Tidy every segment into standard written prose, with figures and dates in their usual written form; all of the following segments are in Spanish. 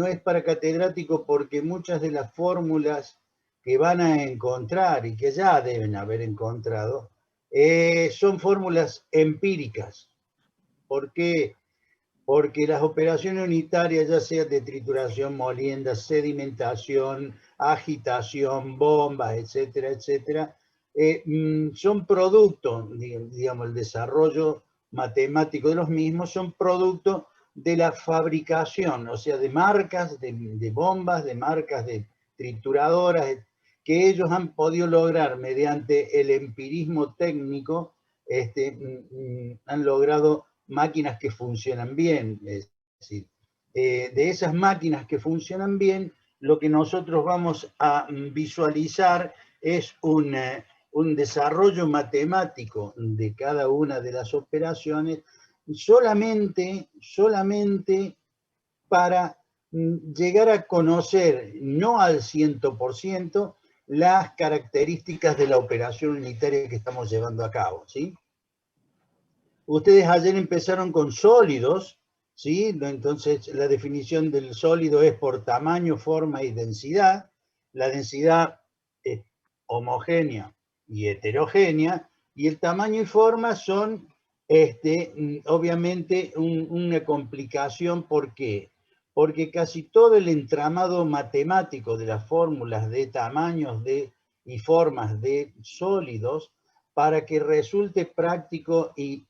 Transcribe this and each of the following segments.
no es para catedrático porque muchas de las fórmulas que van a encontrar y que ya deben haber encontrado son fórmulas empíricas. ¿Por qué? Porque las operaciones unitarias, ya sea de trituración, molienda, sedimentación, agitación, bombas, etcétera, etcétera, son producto, digamos, el desarrollo matemático de los mismos son producto de la fabricación, o sea, de marcas de bombas, de marcas de trituradoras, que ellos han podido lograr mediante el empirismo técnico, han logrado máquinas que funcionan bien. Es decir, de esas máquinas que funcionan bien, lo que nosotros vamos a visualizar es un desarrollo matemático de cada una de las operaciones solamente para llegar a conocer, no al 100%, las características de la operación unitaria que estamos llevando a cabo, ¿sí? Ustedes ayer empezaron con sólidos, ¿sí? Entonces la definición del sólido es por tamaño, forma y densidad. La densidad es homogénea y heterogénea, y el tamaño y forma son obviamente una complicación. ¿Por qué? Porque casi todo el entramado matemático de las fórmulas de tamaños y formas de sólidos, para que resulte práctico y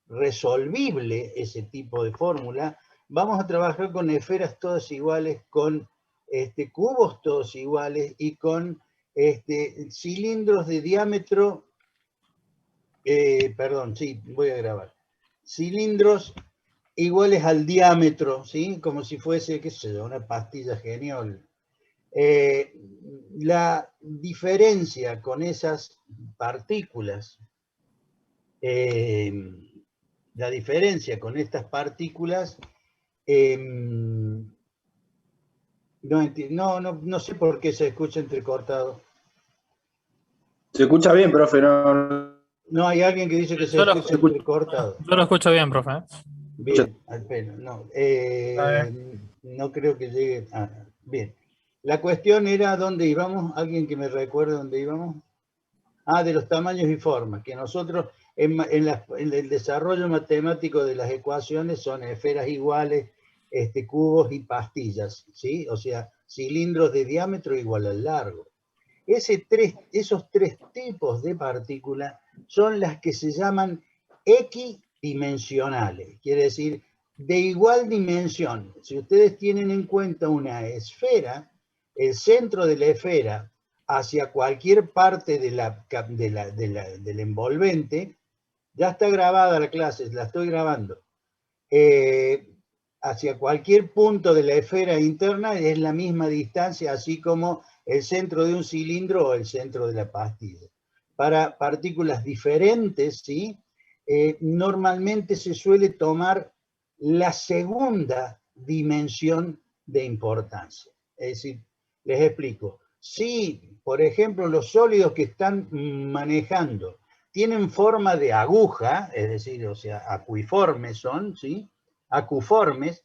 resolvible ese tipo de fórmula, vamos a trabajar con esferas todas iguales, con cubos todos iguales y con cilindros de diámetro, perdón, sí, voy a grabar, cilindros iguales al diámetro, ¿sí? Como si fuese, qué sé yo, una pastilla genial. La diferencia con esas partículas, la diferencia con estas partículas, no sé por qué se escucha entrecortado. Se escucha bien, profe, no. No, hay alguien que dice que se escucha entrecortado. Yo lo escucho bien, profe. Bien, al pelo, no. No creo que llegue. Bien. La cuestión era dónde íbamos. ¿Alguien que me recuerde dónde íbamos? De los tamaños y formas, que nosotros en el desarrollo matemático de las ecuaciones son esferas iguales, cubos y pastillas, ¿sí? O sea, cilindros de diámetro igual al largo. Esos tres tipos de partículas son las que se llaman equidimensionales, quiere decir, de igual dimensión. Si ustedes tienen en cuenta una esfera, el centro de la esfera hacia cualquier parte del envolvente, ya está grabada la clase, la estoy grabando, hacia cualquier punto de la esfera interna es la misma distancia, así como el centro de un cilindro o el centro de la pastilla. Para partículas diferentes, ¿sí? Normalmente se suele tomar la segunda dimensión de importancia. Es decir, les explico. Si, por ejemplo, los sólidos que están manejando tienen forma de aguja, es decir, o sea, acuiformes son, ¿sí? Acuformes,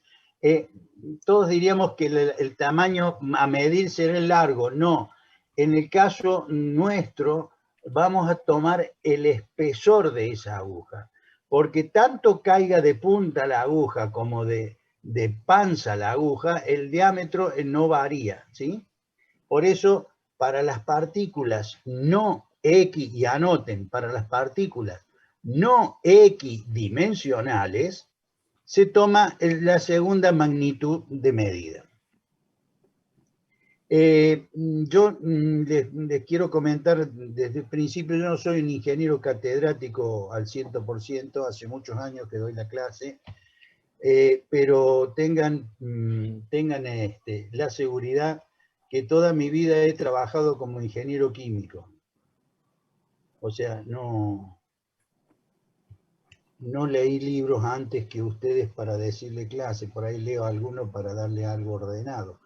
todos diríamos que el tamaño a medir será el largo. No, en el caso nuestro vamos a tomar el espesor de esa aguja, porque tanto caiga de punta la aguja como de panza la aguja, el diámetro no varía, ¿sí? Por eso, para las partículas no y anoten, para las partículas no equidimensionales, se toma la segunda magnitud de medida. Yo les quiero comentar desde el principio, yo no soy un ingeniero catedrático al 100%, hace muchos años que doy la clase, pero tengan la seguridad que toda mi vida he trabajado como ingeniero químico. O sea, no leí libros antes que ustedes para decirle clase, por ahí leo alguno para darle algo ordenado.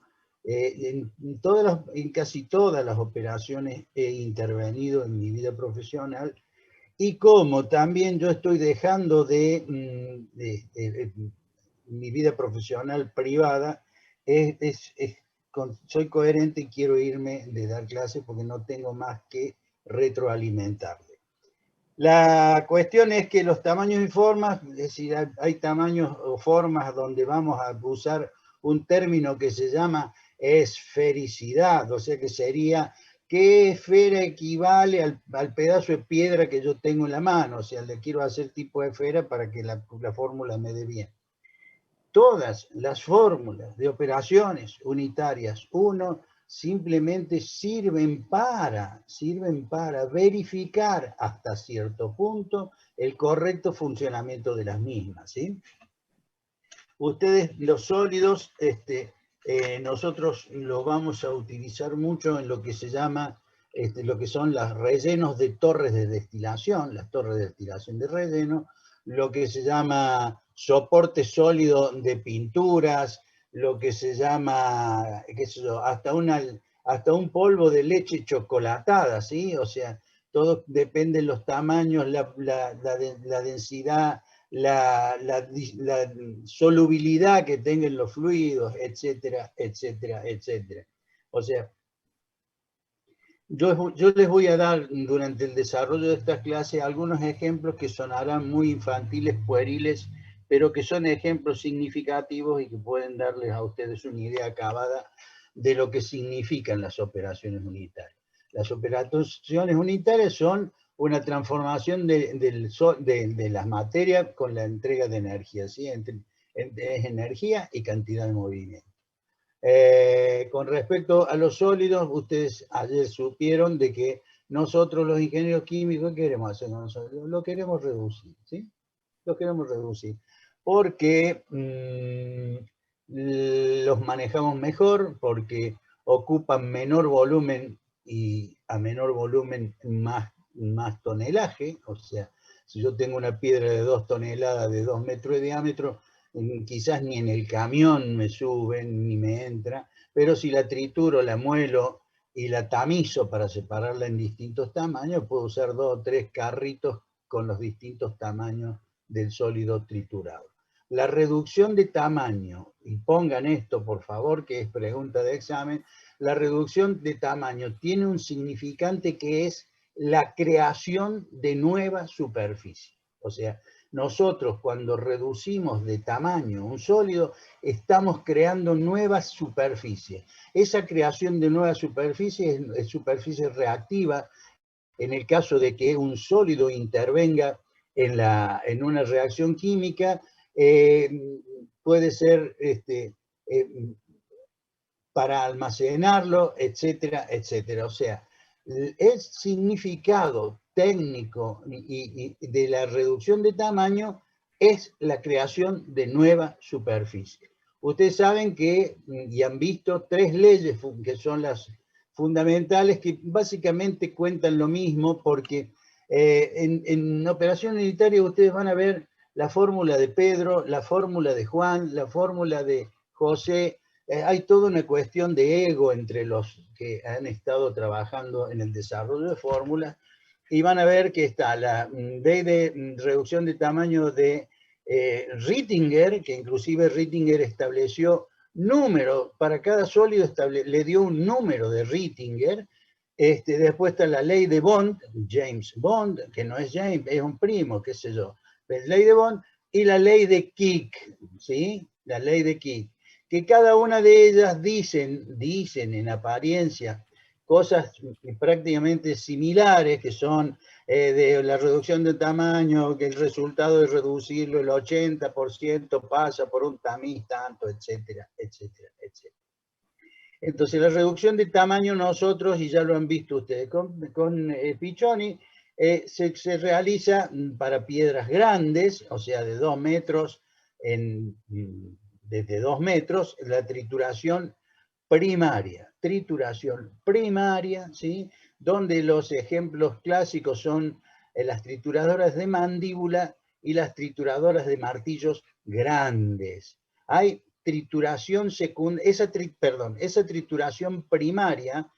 En casi todas las operaciones he intervenido en mi vida profesional, y como también yo estoy dejando de mi vida profesional privada, soy coherente y quiero irme de dar clases porque no tengo más que retroalimentarle. La cuestión es que los tamaños y formas, es decir, hay tamaños o formas donde vamos a usar un término que se llama esfericidad, o sea que sería qué esfera equivale al pedazo de piedra que yo tengo en la mano, o sea, le quiero hacer tipo de esfera para que la fórmula me dé bien. Todas las fórmulas de operaciones unitarias 1 simplemente sirven para verificar hasta cierto punto el correcto funcionamiento de las mismas, ¿sí? Ustedes, los sólidos, nosotros lo vamos a utilizar mucho en lo que se llama, lo que son los rellenos de torres de destilación, las torres de destilación de relleno, lo que se llama soporte sólido de pinturas, lo que se llama, qué sé yo, hasta un polvo de leche chocolatada, ¿sí? O sea, todo depende de los tamaños, la densidad, la solubilidad que tengan los fluidos, etcétera, etcétera, etcétera. O sea, yo les voy a dar durante el desarrollo de estas clases algunos ejemplos que sonarán muy infantiles, pueriles, pero que son ejemplos significativos y que pueden darles a ustedes una idea acabada de lo que significan las operaciones unitarias. Las operaciones unitarias son una transformación de las materias con la entrega de energía, ¿sí? Es energía y cantidad de movimiento. Con respecto a los sólidos, ustedes ayer supieron de que nosotros los ingenieros químicos, ¿qué queremos hacer con nosotros? Lo queremos reducir, ¿sí? Lo queremos reducir, porque los manejamos mejor, porque ocupan menor volumen y a menor volumen más tonelaje, o sea, si yo tengo una piedra de 2 toneladas de 2 metros de diámetro, quizás ni en el camión me suben ni me entra, pero si la trituro, la muelo y la tamizo para separarla en distintos tamaños, puedo usar 2 o 3 carritos con los distintos tamaños del sólido triturado. La reducción de tamaño, y pongan esto por favor, que es pregunta de examen, la reducción de tamaño tiene un significante que es la creación de nueva superficie. O sea, nosotros cuando reducimos de tamaño un sólido, estamos creando nuevas superficies. Esa creación de nuevas superficies es superficie reactiva en el caso de que un sólido intervenga en una reacción química, puede ser para almacenarlo, etcétera, etcétera. O sea, el significado técnico y de la reducción de tamaño es la creación de nueva superficie. Ustedes saben que, y han visto 3 leyes que son las fundamentales, que básicamente cuentan lo mismo, porque en operación unitaria ustedes van a ver la fórmula de Pedro, la fórmula de Juan, la fórmula de José. Hay toda una cuestión de ego entre los que han estado trabajando en el desarrollo de fórmulas, y van a ver que está la ley de reducción de tamaño de Rittinger, que inclusive Rittinger estableció número, para cada sólido le dio un número de Rittinger. Después está la ley de Bond, James Bond, que no es James, es un primo, qué sé yo, la ley de Bond, y la ley de Kick, ¿sí? La ley de Kick, que cada una de ellas dicen en apariencia cosas prácticamente similares, que son de la reducción de tamaño, que el resultado de reducirlo el 80% pasa por un tamiz tanto, etcétera, etcétera, etcétera. Entonces la reducción de tamaño nosotros, y ya lo han visto ustedes con Piccioni, se realiza para piedras grandes, o sea, de 2 metros, desde 2 metros, la trituración primaria, ¿sí? Donde los ejemplos clásicos son las trituradoras de mandíbula y las trituradoras de martillos grandes. Hay trituración secundaria, esa trituración primaria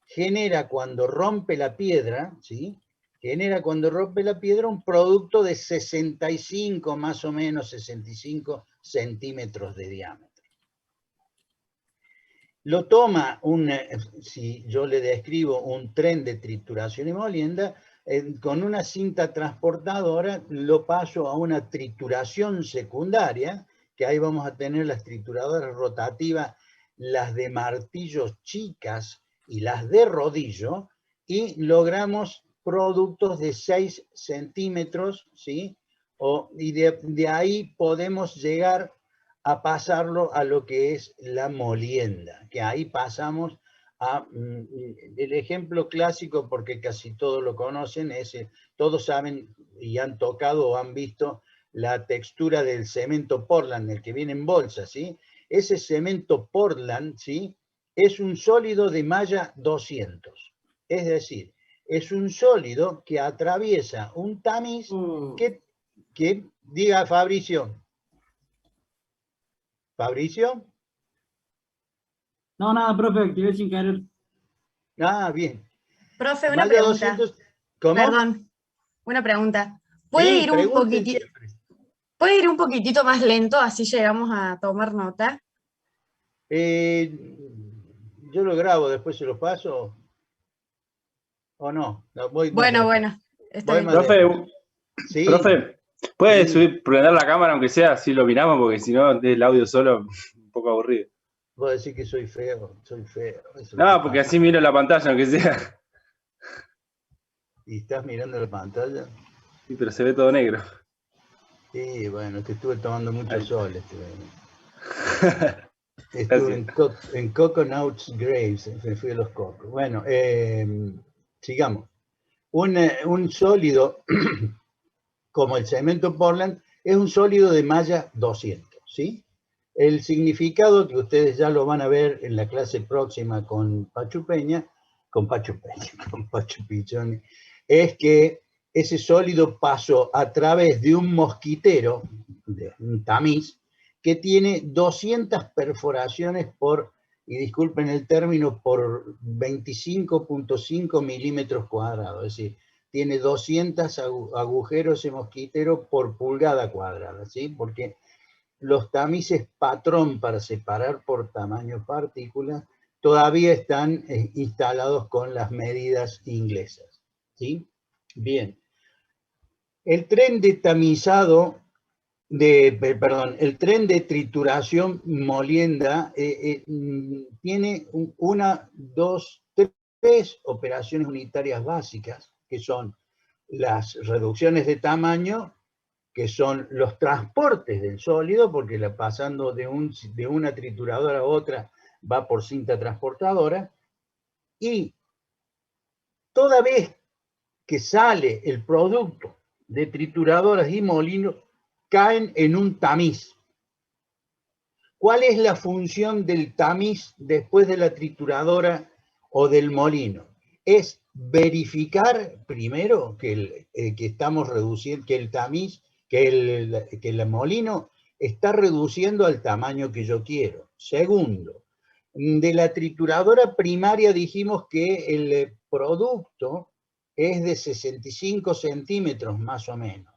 genera cuando rompe la piedra, ¿sí? Genera cuando rompe la piedra un producto de 65, más o menos 65 centímetros de diámetro. lo toma si yo le describo un tren de trituración y molienda, con una cinta transportadora lo paso a una trituración secundaria, que ahí vamos a tener las trituradoras rotativas, las de martillos chicas y las de rodillo, y logramos productos de 6 centímetros, ¿sí? Y de ahí podemos llegar a pasarlo a lo que es la molienda, que ahí pasamos a, el ejemplo clásico, porque casi todos lo conocen, todos saben y han tocado o han visto la textura del cemento Portland, el que viene en bolsa, ¿sí? Ese cemento Portland, ¿sí? Es un sólido de malla 200, es decir, es un sólido que atraviesa un tamiz que diga Fabricio. ¿Fabricio? No, nada, profe, activé sin querer. Ah, bien. Profe, una Malla pregunta. 200, ¿cómo? Perdón, una pregunta. Sí, pregunten siempre. ¿Puede ir un poquitito más lento, así llegamos a tomar nota? Yo lo grabo, después se lo paso. ¿O no? Voy más Bueno, despacio. bueno, está bien. Profe, Sí, profe, ¿puede sí. prender la cámara aunque sea así lo miramos? Porque si no, el audio solo, un poco aburrido. Vos decís que soy feo, soy feo. Eso es lo No, que porque pasa. así miro la pantalla aunque sea. ¿Y estás mirando la pantalla? Sí, pero se ve todo negro. Sí, bueno, que estuve tomando mucho Ahí. sol. Estuve en Coconuts Graves, me fui a los cocos. Bueno, sigamos. Un sólido como el cemento Portland es un sólido de malla 200, ¿sí? El significado, que ustedes ya lo van a ver en la clase próxima con Pachu Pichoni, es que ese sólido pasó a través de un mosquitero, de un tamiz, que tiene 200 perforaciones por, y disculpen el término, por 25.5 milímetros cuadrados, es decir, tiene 200 agujeros ese mosquitero por pulgada cuadrada, ¿sí? Porque los tamices patrón para separar por tamaño partículas todavía están instalados con las medidas inglesas, ¿sí? Bien. El tren de tamizado, el tren de trituración molienda tiene tres operaciones unitarias básicas, que son las reducciones de tamaño, que son los transportes del sólido, porque pasando de una trituradora a otra va por cinta transportadora, y toda vez que sale el producto de trituradoras y molinos, caen en un tamiz. ¿Cuál es la función del tamiz después de la trituradora o del molino? Es verificar primero que estamos reduciendo, que el tamiz, que el molino está reduciendo al tamaño que yo quiero. Segundo, de la trituradora primaria dijimos que el producto es de 65 centímetros más o menos.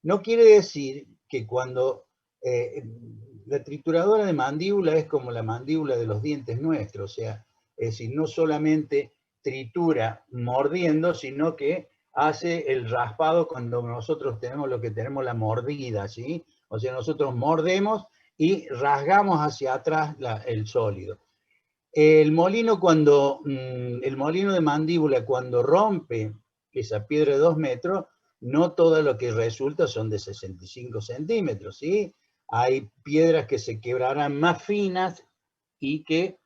No quiere decir que cuando la trituradora de mandíbula es como la mandíbula de los dientes nuestros, o sea, es decir, no solamente tritura mordiendo, sino que hace el raspado cuando nosotros tenemos lo que tenemos la mordida, ¿sí? O sea, nosotros mordemos y rasgamos hacia atrás el sólido. El molino de mandíbula cuando rompe esa piedra de 2 metros, no todo lo que resulta son de 65 centímetros, ¿sí? Hay piedras que se quebrarán más finas y que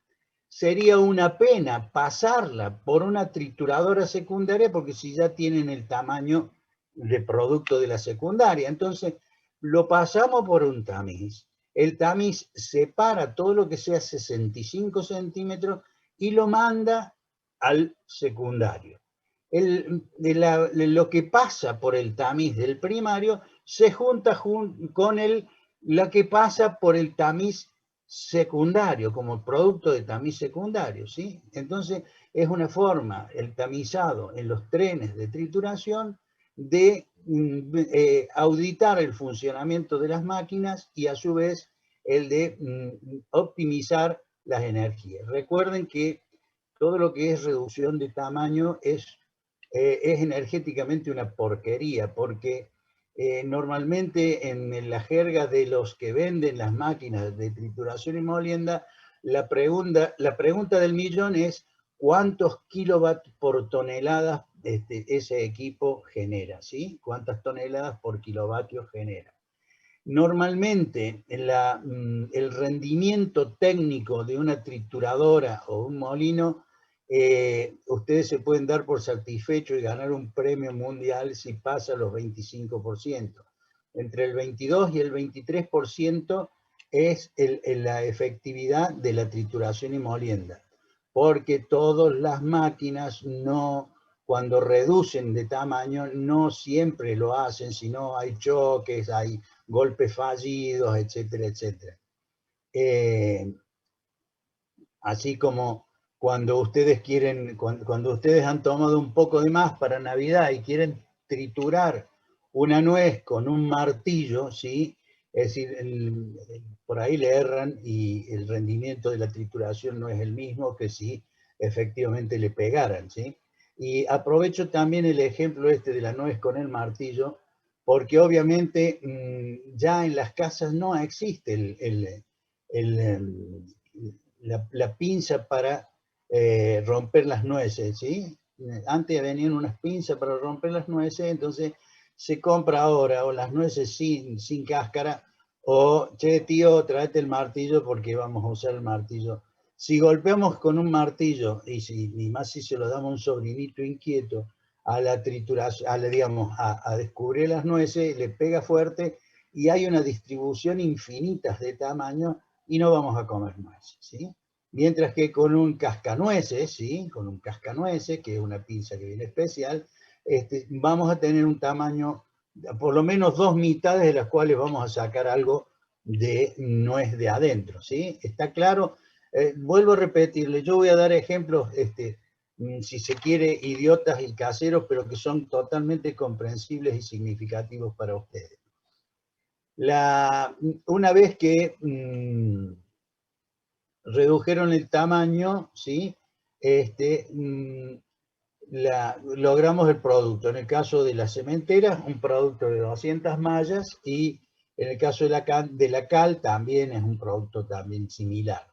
sería una pena pasarla por una trituradora secundaria, porque si ya tienen el tamaño de producto de la secundaria, entonces lo pasamos por un tamiz. El tamiz separa todo lo que sea 65 centímetros y lo manda al secundario. Lo que pasa por el tamiz del primario se junta con lo que pasa por el tamiz secundario, como producto de tamiz secundario, ¿sí? Entonces es una forma, el tamizado en los trenes de trituración, de auditar el funcionamiento de las máquinas y a su vez el de optimizar las energías. Recuerden que todo lo que es reducción de tamaño es energéticamente una porquería, porque normalmente en la jerga de los que venden las máquinas de trituración y molienda, la pregunta del millón es ¿cuántos kilovatios por tonelada ese equipo genera? ¿Sí? ¿Cuántas toneladas por kilovatio genera? Normalmente el rendimiento técnico de una trituradora o un molino, ustedes se pueden dar por satisfecho y ganar un premio mundial si pasa los 25%. Entre el 22 y el 23% es la efectividad de la trituración y molienda, porque todas las máquinas cuando reducen de tamaño no siempre lo hacen, sino hay choques, hay golpes fallidos, etcétera, etcétera. Así como cuando ustedes cuando ustedes han tomado un poco de más para Navidad y quieren triturar una nuez con un martillo, ¿sí? Es decir, por ahí le erran y el rendimiento de la trituración no es el mismo que si efectivamente le pegaran, ¿sí? Y aprovecho también el ejemplo de la nuez con el martillo, porque obviamente ya en las casas no existe la pinza para romper las nueces, ¿sí? Antes venían unas pinzas para romper las nueces, entonces se compra ahora o las nueces sin cáscara, o, che tío, tráete el martillo porque vamos a usar el martillo. Si golpeamos con un martillo, y más si se lo damos a un sobrinito inquieto, a la trituración, digamos, a descubrir las nueces, le pega fuerte y hay una distribución infinita de tamaño y no vamos a comer nueces, ¿sí? Mientras que con un cascanueces, ¿sí? Con un cascanueces, que es una pinza que viene especial, vamos a tener un tamaño, por lo menos 2 mitades de las cuales vamos a sacar algo de nuez de adentro, ¿sí? ¿Está claro? Vuelvo a repetirle, yo voy a dar ejemplos, si se quiere, idiotas y caseros, pero que son totalmente comprensibles y significativos para ustedes. Una vez que redujeron el tamaño, ¿sí? Logramos el producto. En el caso de las cementeras, un producto de 200 mallas, y en el caso de la cal también es un producto también similar.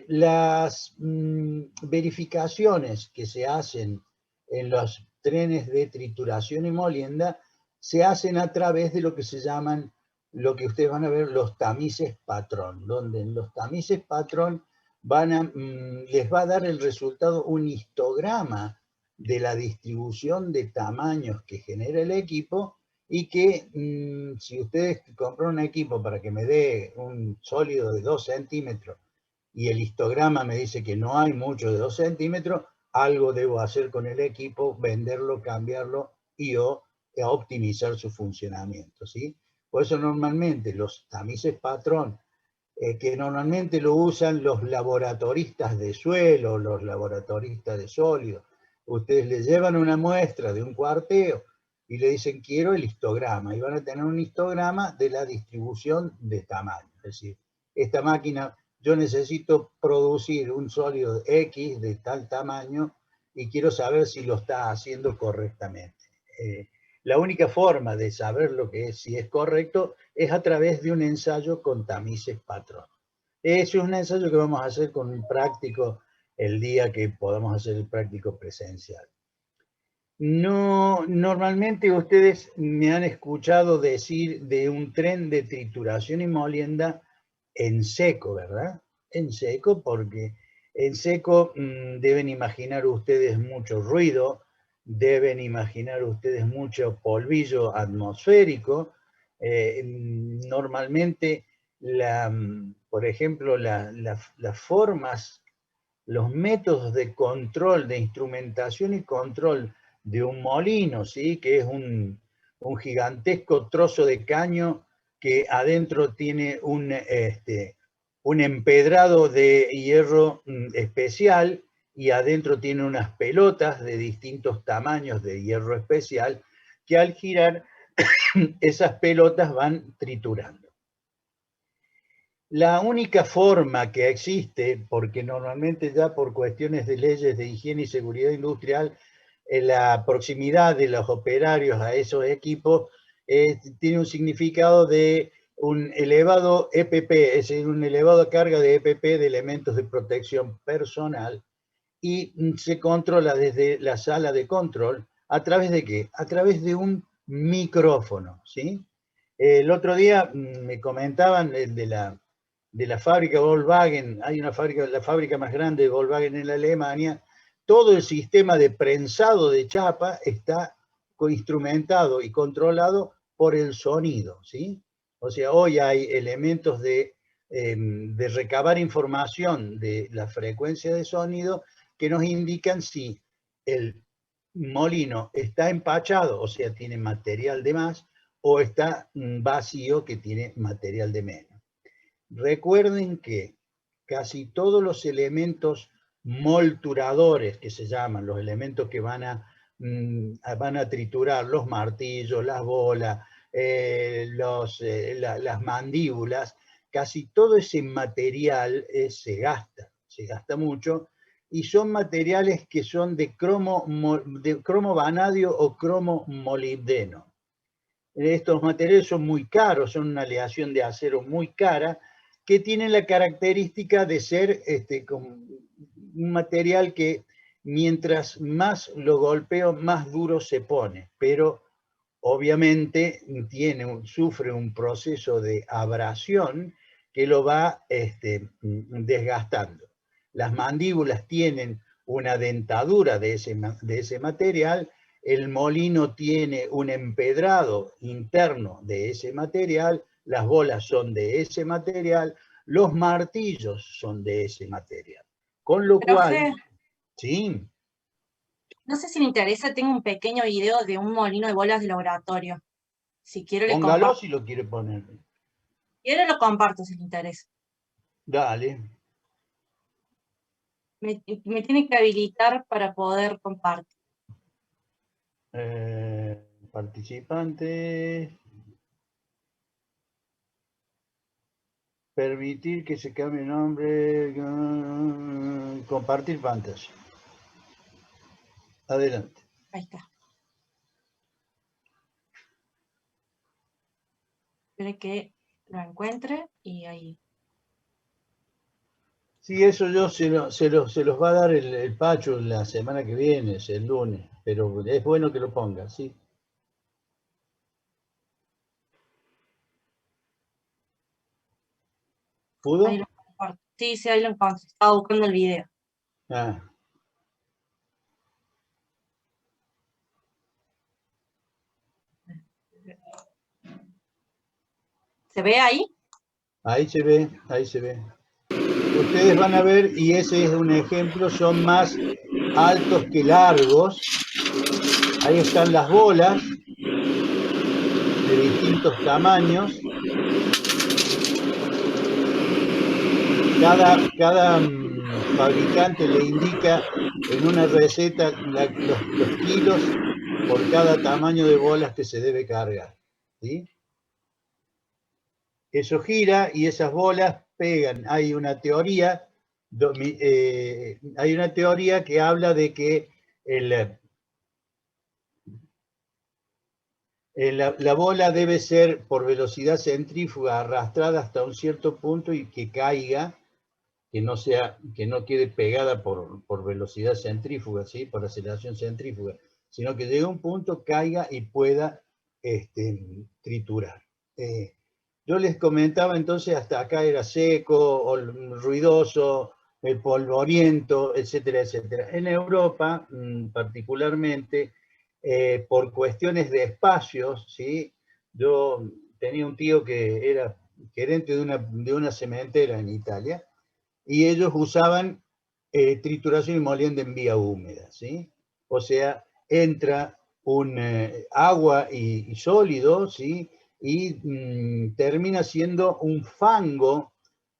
Las verificaciones que se hacen en los trenes de trituración y molienda se hacen a través de lo que se llaman, lo que ustedes van a ver, los tamices patrón, donde en los tamices patrón les va a dar el resultado un histograma de la distribución de tamaños que genera el equipo, y que si ustedes compran un equipo para que me dé un sólido de 2 centímetros y el histograma me dice que no hay mucho de 2 centímetros, algo debo hacer con el equipo, venderlo, cambiarlo y o optimizar su funcionamiento, ¿sí? Por eso normalmente los tamices patrón, que normalmente lo usan los laboratoristas de suelo, los laboratoristas de sólidos, ustedes le llevan una muestra de un cuarteo y le dicen quiero el histograma, y van a tener un histograma de la distribución de tamaño. Es decir, esta máquina, yo necesito producir un sólido X de tal tamaño y quiero saber si lo está haciendo correctamente. La única forma de saber si es correcto es a través de un ensayo con tamices patrón. Ese es un ensayo que vamos a hacer con un práctico el día que podamos hacer el práctico presencial. No, normalmente ustedes me han escuchado decir de un tren de trituración y molienda en seco, ¿verdad? En seco, porque en seco deben imaginar ustedes mucho ruido, deben imaginar ustedes mucho polvillo atmosférico. Normalmente, por ejemplo, las formas, los métodos de control, de instrumentación y control de un molino, ¿sí? Que es un gigantesco trozo de caño que adentro tiene un empedrado de hierro especial, y adentro tiene unas pelotas de distintos tamaños de hierro especial que al girar esas pelotas van triturando. La única forma que existe, porque normalmente ya por cuestiones de leyes de higiene y seguridad industrial, la proximidad de los operarios a esos equipos tiene un significado de un elevado EPP, es decir, una elevada carga de EPP, de elementos de protección personal, y se controla desde la sala de control. ¿A través de qué? A través de un micrófono, ¿sí? El otro día me comentaban de la fábrica Volkswagen, hay una fábrica, la fábrica más grande de Volkswagen en Alemania, todo el sistema de prensado de chapa está instrumentado y controlado por el sonido, ¿sí? O sea, hoy hay elementos de recabar información de la frecuencia de sonido que nos indican si el molino está empachado, o sea, tiene material de más, o está vacío, que tiene material de menos. Recuerden que casi todos los elementos molturadores, que se llaman, los elementos que van a triturar, los martillos, las bolas, las mandíbulas, casi todo ese material se gasta mucho, y son materiales que son de cromo vanadio o cromo molibdeno. Estos materiales son muy caros, son una aleación de acero muy cara, que tienen la característica de ser un material que mientras más lo golpeo, más duro se pone, pero obviamente sufre un proceso de abrasión que lo va desgastando. Las mandíbulas tienen una dentadura de ese material, el molino tiene un empedrado interno de ese material, las bolas son de ese material, los martillos son de ese material. Con lo cual, sí. No sé si le interesa, tengo un pequeño video de un molino de bolas de laboratorio. Si quiero le Póngalo comparto. si lo quiere poner. Si quiero lo comparto si le interesa. Dale. Me tiene que habilitar para poder compartir. Participantes. Permitir que se cambie el nombre. Compartir pantalla. Adelante. Ahí está. Espere que lo encuentre y ahí. Sí, eso yo se los va a dar el Pacho la semana que viene, el lunes, pero es bueno que lo ponga, ¿sí? ¿Pudo? Ahí lo comparto. Sí, sí, ahí lo encontré. Estaba buscando el video. Ah. ¿Se ve ahí? Ahí se ve, ahí se ve. Ustedes van a ver, y ese es un ejemplo, son más altos que largos. Ahí están las bolas de distintos tamaños. Cada fabricante le indica en una receta los kilos por cada tamaño de bolas que se debe cargar, ¿sí? Eso gira y esas bolas pegan. Hay una teoría que habla de que la bola debe ser por velocidad centrífuga arrastrada hasta un cierto punto y que caiga, que no quede pegada por velocidad centrífuga, ¿sí? Por aceleración centrífuga, sino que llegue a un punto, caiga y pueda triturar. Yo les comentaba entonces, hasta acá era seco, ruidoso, polvoriento, etcétera, etcétera. En Europa, particularmente, por cuestiones de espacios, ¿sí? Yo tenía un tío que era gerente de una cementera en Italia, y ellos usaban trituración y molienda en vía húmeda, ¿sí? O sea, entra un agua y sólido, ¿sí? Y termina siendo un fango,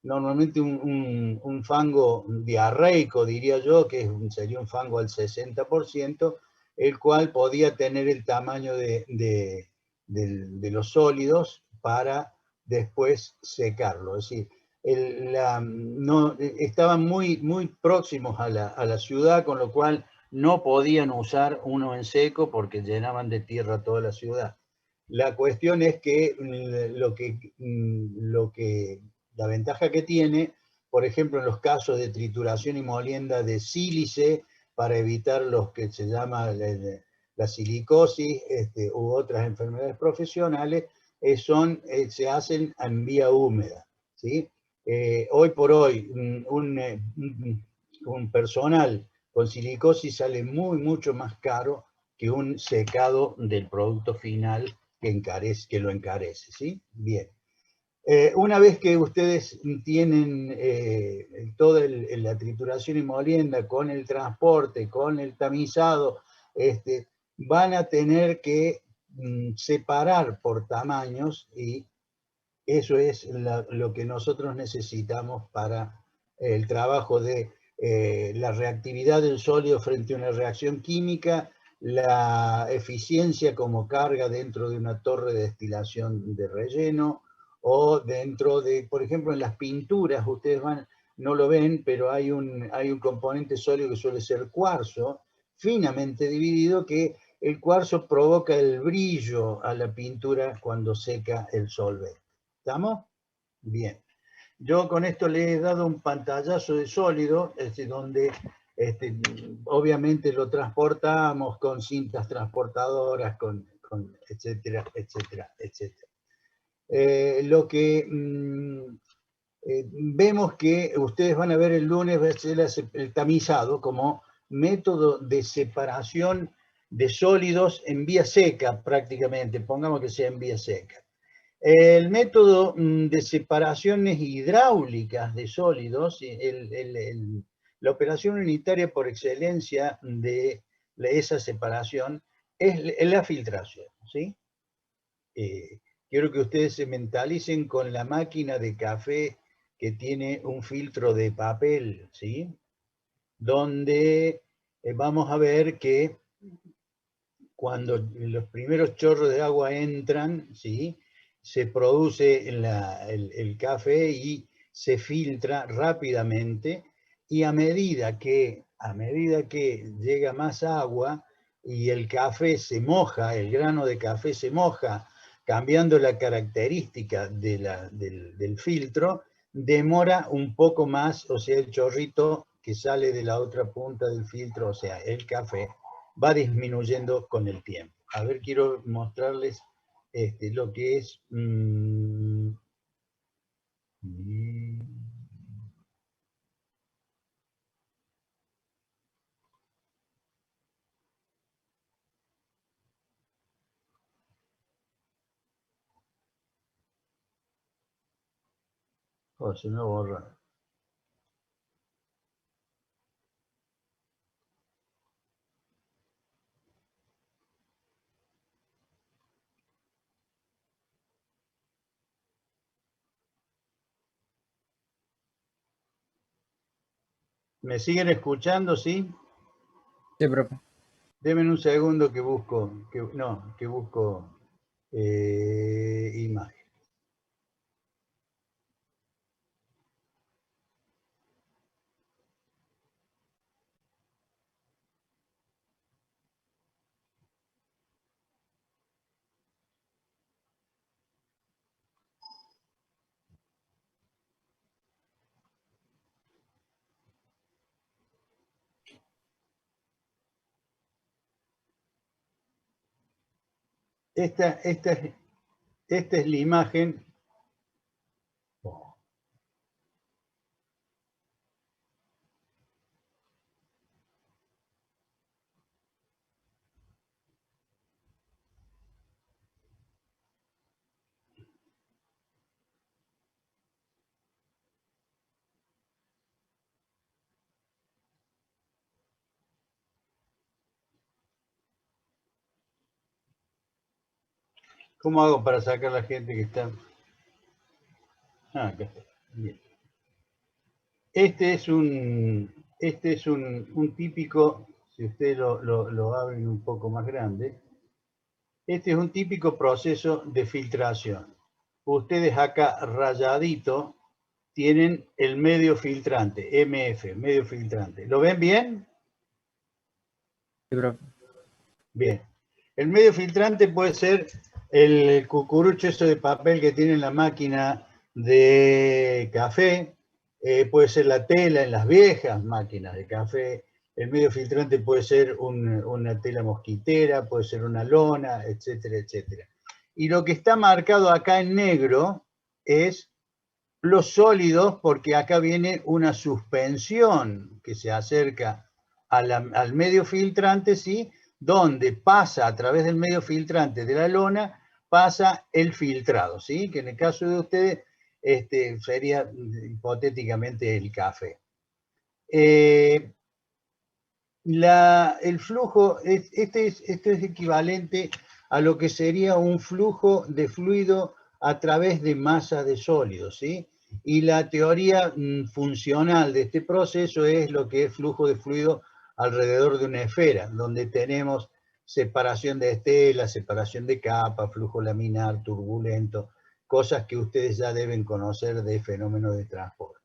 normalmente un fango diarreico, diría yo, que sería un fango al 60%, el cual podía tener el tamaño de los sólidos para después secarlo. Es decir, estaban muy próximos a la ciudad, con lo cual no podían usar uno en seco porque llenaban de tierra toda la ciudad. La cuestión es que la ventaja que tiene, por ejemplo, en los casos de trituración y molienda de sílice, para evitar los que se llama la silicosis u otras enfermedades profesionales, se hacen en vía húmeda, ¿sí? Hoy por hoy, un personal con silicosis sale mucho más caro que un secado del producto final que lo encarece, ¿sí? Bien. Una vez que ustedes tienen toda la trituración y molienda con el transporte, con el tamizado, van a tener que separar por tamaños, y eso es lo que nosotros necesitamos para el trabajo de la reactividad del sólido frente a una reacción química, la eficiencia como carga dentro de una torre de destilación de relleno, o dentro de, por ejemplo, en las pinturas, ustedes no lo ven, pero hay un componente sólido que suele ser cuarzo, finamente dividido, que el cuarzo provoca el brillo a la pintura cuando seca el solvente. ¿Estamos? Bien. Yo con esto le he dado un pantallazo de sólido, donde obviamente lo transportamos con cintas transportadoras, etcétera, etcétera, etcétera. Lo que vemos que ustedes van a ver el lunes, va a ser el tamizado como método de separación de sólidos en vía seca, prácticamente, pongamos que sea en vía seca. El método de separaciones hidráulicas de sólidos, la operación unitaria por excelencia de esa separación es la filtración, ¿sí? Quiero que ustedes se mentalicen con la máquina de café que tiene un filtro de papel, ¿sí? Donde vamos a ver que cuando los primeros chorros de agua entran, ¿sí?, se produce el café y se filtra rápidamente, y a medida que llega más agua y el café se moja, el grano de café se moja, cambiando la característica del filtro, demora un poco más, o sea, el chorrito que sale de la otra punta del filtro, o sea, el café, va disminuyendo con el tiempo. A ver, quiero mostrarles lo que es... Oh, se me borra. ¿Me siguen escuchando, sí? Sí, profe. Denme un segundo que busco, imagen. Esta es la imagen. ¿Cómo hago para sacar a la gente que está? Acá está. Bien. Este es un típico, si ustedes lo abren un poco más grande, este es un típico proceso de filtración. Ustedes acá rayadito tienen el medio filtrante, MF, medio filtrante. ¿Lo ven bien? Sí, profe. Bien. El medio filtrante puede ser el cucurucho eso de papel que tiene en la máquina de café, puede ser la tela en las viejas máquinas de café, el medio filtrante puede ser una tela mosquitera, puede ser una lona, etcétera, etcétera. Y lo que está marcado acá en negro es los sólidos, porque acá viene una suspensión que se acerca al medio filtrante, ¿sí? Donde pasa a través del medio filtrante de la lona, pasa el filtrado, ¿sí? Que en el caso de ustedes sería hipotéticamente el café. El flujo, este es equivalente a lo que sería un flujo de fluido a través de masas de sólidos, ¿sí? Y la teoría funcional de este proceso es lo que es flujo de fluido alrededor de una esfera, donde tenemos separación de estelas, separación de capas, flujo laminar, turbulento, cosas que ustedes ya deben conocer de fenómenos de transporte.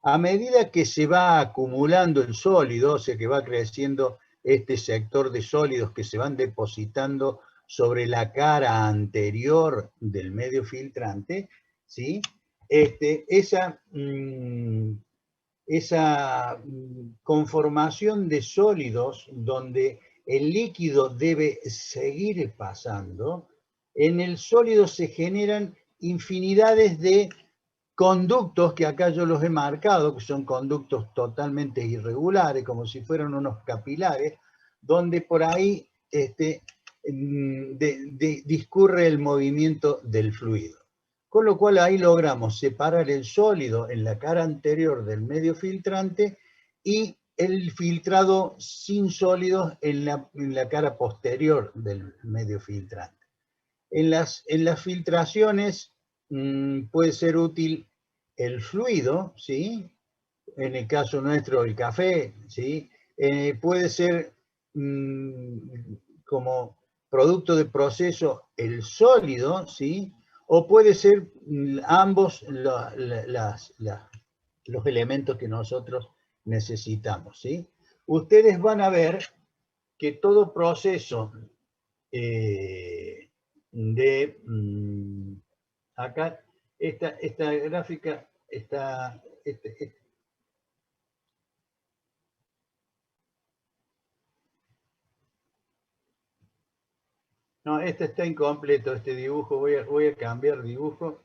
A medida que se va acumulando el sólido, o sea que va creciendo este sector de sólidos que se van depositando sobre la cara anterior del medio filtrante, ¿sí? Esa conformación de sólidos donde el líquido debe seguir pasando, en el sólido se generan infinidades de conductos, que acá yo los he marcado, que son conductos totalmente irregulares, como si fueran unos capilares, donde por ahí discurre el movimiento del fluido. Con lo cual ahí logramos separar el sólido en la cara anterior del medio filtrante y el filtrado sin sólidos en la cara posterior del medio filtrante. En las filtraciones puede ser útil el fluido, ¿sí? En el caso nuestro el café, ¿sí? Puede ser como producto de proceso el sólido, ¿sí? O puede ser ambos los elementos que nosotros necesitamos, ¿sí? Ustedes van a ver que todo proceso acá, esta gráfica está, no, este está incompleto, este dibujo, voy a cambiar dibujo.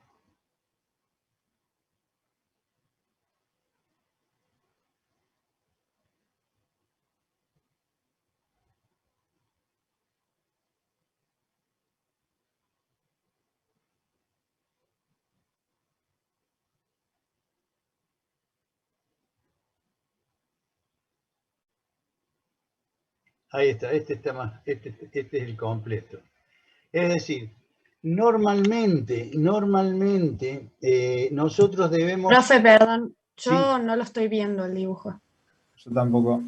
Ahí está, este es el completo. Es decir, normalmente nosotros debemos... Profe, perdón, yo Sí. no lo estoy viendo el dibujo. Yo tampoco.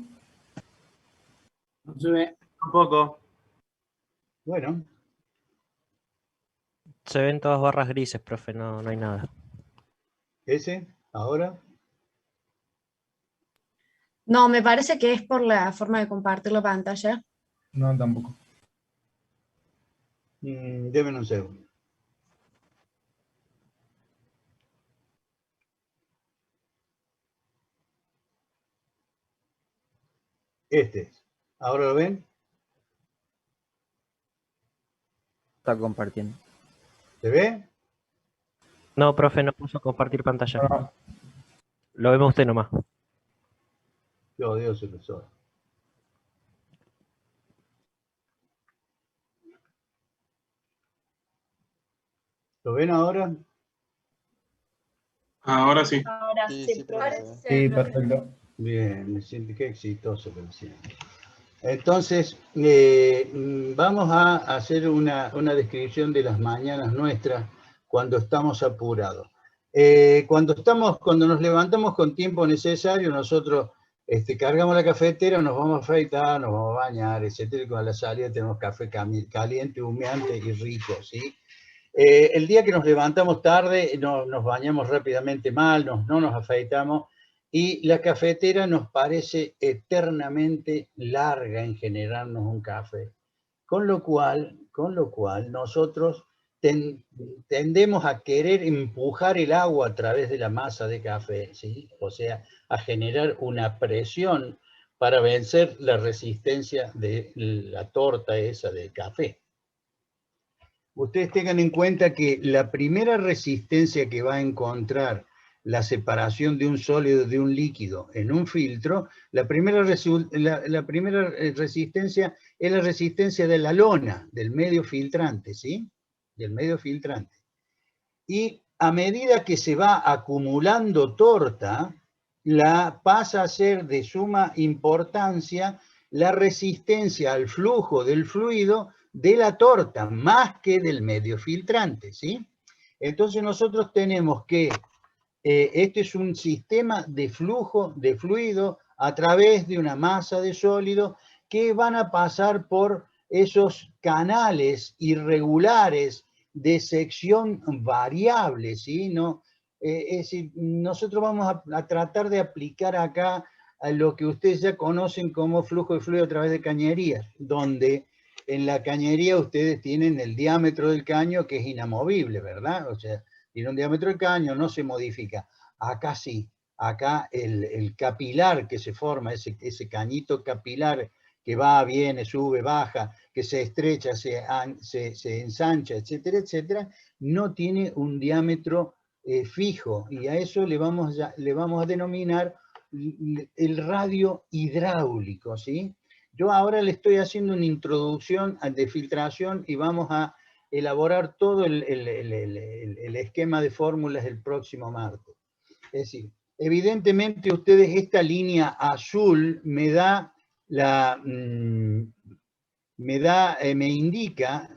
No se ve tampoco. Bueno, Se ven todas barras grises, profe, no hay nada. ese, ahora. No, me parece que es por la forma de compartir la pantalla. No, tampoco. Démenme un segundo. Este es. ¿Ahora lo ven? Está compartiendo. ¿Se ve? No, profe, no puso compartir pantalla. No, Lo vemos usted nomás. Yo odio ese profesor. ¿Lo ven ahora? Ahora sí. Ahora Sí, sí, sí, profe. profe. sí, perfecto. Bien, me siento que exitoso, pero sí. Entonces, vamos a hacer una descripción de las mañanas nuestras cuando estamos apurados. Cuando nos levantamos con tiempo necesario, nosotros cargamos la cafetera, nos vamos a afeitar, nos vamos a bañar, etcétera, y con la salida tenemos café caliente, humeante y rico, ¿sí? El día que nos levantamos tarde, nos bañamos rápidamente mal, no nos afeitamos, y la cafetera nos parece eternamente larga en generarnos un café. Con lo cual nosotros tendemos a querer empujar el agua a través de la masa de café, ¿sí? O sea, a generar una presión para vencer la resistencia de la torta esa de café. Ustedes tengan en cuenta que la primera resistencia que va a encontrar la separación de un sólido de un líquido en un filtro, la primera resistencia es la resistencia de la lona, del medio filtrante, ¿sí? Del medio filtrante. Y a medida que se va acumulando torta, pasa a ser de suma importancia la resistencia al flujo del fluido de la torta, más que del medio filtrante, ¿sí? Entonces nosotros tenemos que, este es un sistema de flujo de fluido a través de una masa de sólido que van a pasar por esos canales irregulares de sección variable, ¿sí? No, es decir, nosotros vamos a tratar de aplicar acá a lo que ustedes ya conocen como flujo de fluido a través de cañerías, donde en la cañería ustedes tienen el diámetro del caño que es inamovible, ¿verdad? O sea, tiene un diámetro del caño, no se modifica. Acá sí, acá el capilar que se forma, ese cañito capilar que va, viene, sube, baja, que se estrecha, se ensancha, etcétera, etcétera, no tiene un diámetro fijo, y a eso le vamos a denominar el radio hidráulico, ¿sí? Yo ahora le estoy haciendo una introducción de filtración y vamos a elaborar todo el esquema de fórmulas el próximo martes. Es decir, evidentemente ustedes esta línea azul me da me indica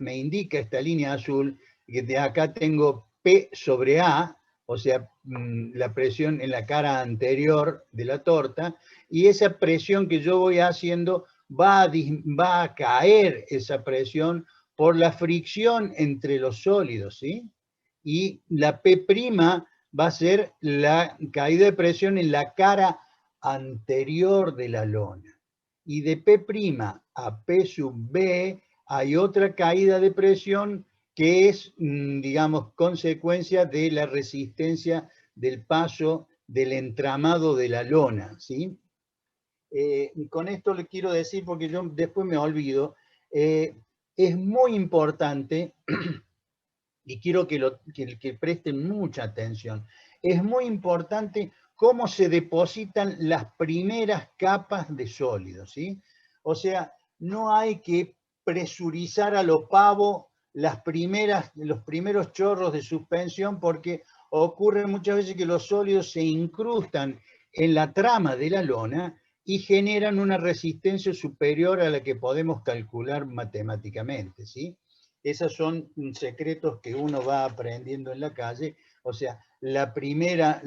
esta línea azul, que de acá tengo P sobre A, o sea, la presión en la cara anterior de la torta, y esa presión que yo voy haciendo va a caer esa presión por la fricción entre los sólidos, ¿sí? Y la P' va a ser la caída de presión en la cara anterior de la lona. Y de P' a P sub B hay otra caída de presión que es, digamos, consecuencia de la resistencia del paso del entramado de la lona, ¿sí? Con esto le quiero decir, porque yo después me olvido, es muy importante, y quiero que presten mucha atención, es muy importante cómo se depositan las primeras capas de sólidos, ¿sí? O sea, no hay que presurizar a lo pavo los primeros chorros de suspensión, porque ocurre muchas veces que los sólidos se incrustan en la trama de la lona y generan una resistencia superior a la que podemos calcular matemáticamente, ¿sí? Esos son secretos que uno va aprendiendo en la calle. O sea, la primera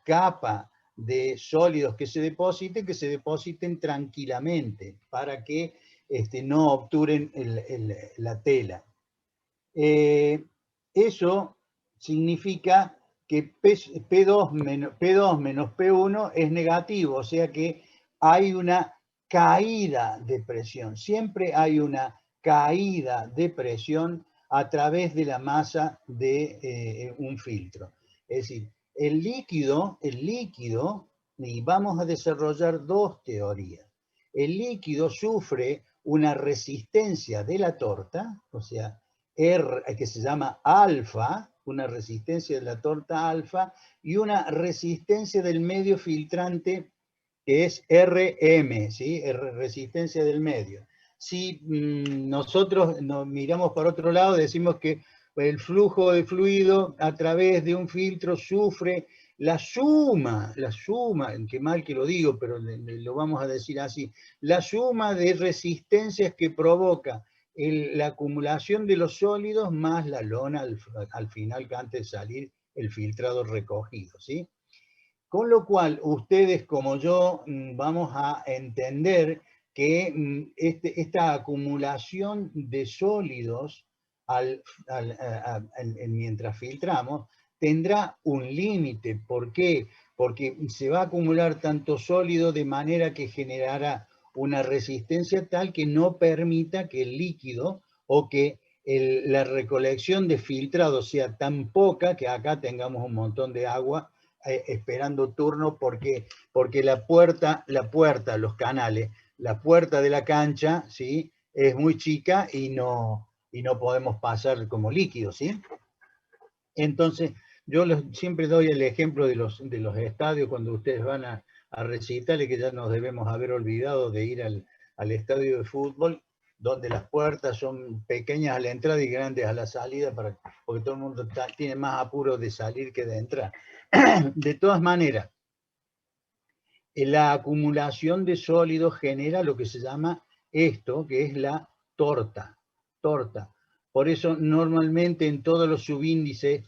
capa de sólidos que se depositen tranquilamente para que no obturen la tela. Eso significa que P2 menos P1 es negativo, o sea que hay una caída de presión. Siempre hay una caída de presión a través de la masa de un filtro. Es decir, el líquido, y vamos a desarrollar dos teorías. El líquido sufre una resistencia de la torta, o sea, R, que se llama alfa, una resistencia de la torta alfa, y una resistencia del medio filtrante que es RM, ¿sí? Resistencia del medio. Si nosotros nos miramos para otro lado, decimos que el flujo de fluido a través de un filtro sufre la suma, qué mal que lo digo, pero lo vamos a decir así, la suma de resistencias que provoca la acumulación de los sólidos más la lona al final, que antes de salir el filtrado recogido, ¿sí? Con lo cual, ustedes como yo vamos a entender que esta acumulación de sólidos mientras filtramos, tendrá un límite. ¿Por qué? Porque se va a acumular tanto sólido de manera que generará una resistencia tal que no permita que el líquido o que la recolección de filtrado sea tan poca que acá tengamos un montón de agua esperando turno porque la puerta, los canales, la puerta de la cancha, ¿sí?, es muy chica y no podemos pasar como líquido, ¿sí? Entonces, yo siempre doy el ejemplo de los estadios cuando ustedes van a recitales, que ya nos debemos haber olvidado de ir al estadio de fútbol, donde las puertas son pequeñas a la entrada y grandes a la salida, porque todo el mundo tiene más apuro de salir que de entrar. De todas maneras, la acumulación de sólidos genera lo que se llama esto, que es la torta. Por eso normalmente en todos los subíndices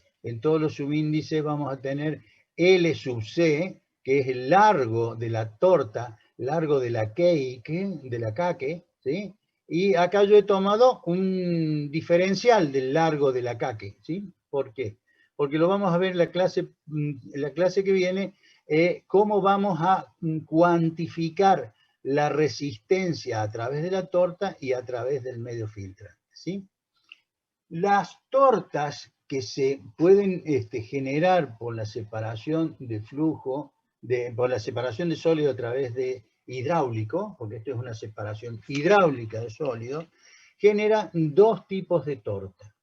vamos a tener L sub C, que es el largo de la torta, largo de la caque, ¿sí? Y acá yo he tomado un diferencial del largo de la caque, ¿sí? ¿Por qué? Porque lo vamos a ver en la clase que viene, cómo vamos a cuantificar la resistencia a través de la torta y a través del medio filtrante, ¿sí? Las tortas que se pueden generar por la separación de flujo, por la separación de sólido a través de hidráulico, porque esto es una separación hidráulica de sólido, genera dos tipos de torta.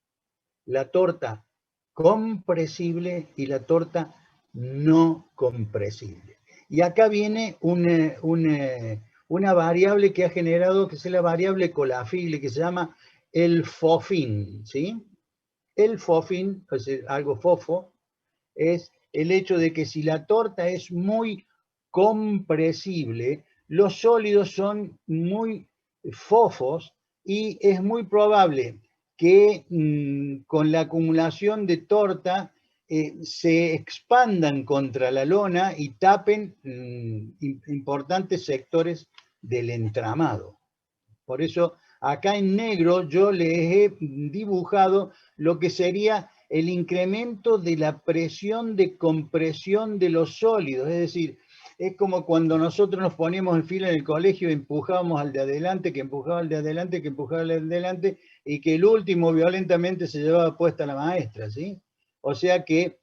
La torta compresible y la torta no compresible. Y acá viene una variable que ha generado, que es la variable colafile, que se llama el fofín, ¿sí? El fofín, es decir, algo fofo, es el hecho de que si la torta es muy compresible, los sólidos son muy fofos y es muy probable que con la acumulación de torta se expandan contra la lona y tapen importantes sectores del entramado. Por eso acá en negro yo les he dibujado lo que sería el incremento de la presión de compresión de los sólidos. Es decir, es como cuando nosotros nos poníamos en fila en el colegio y empujábamos al de adelante, que empujaba al de adelante, que empujaba al de adelante, y que el último violentamente se llevaba puesta la maestra, ¿sí? O sea que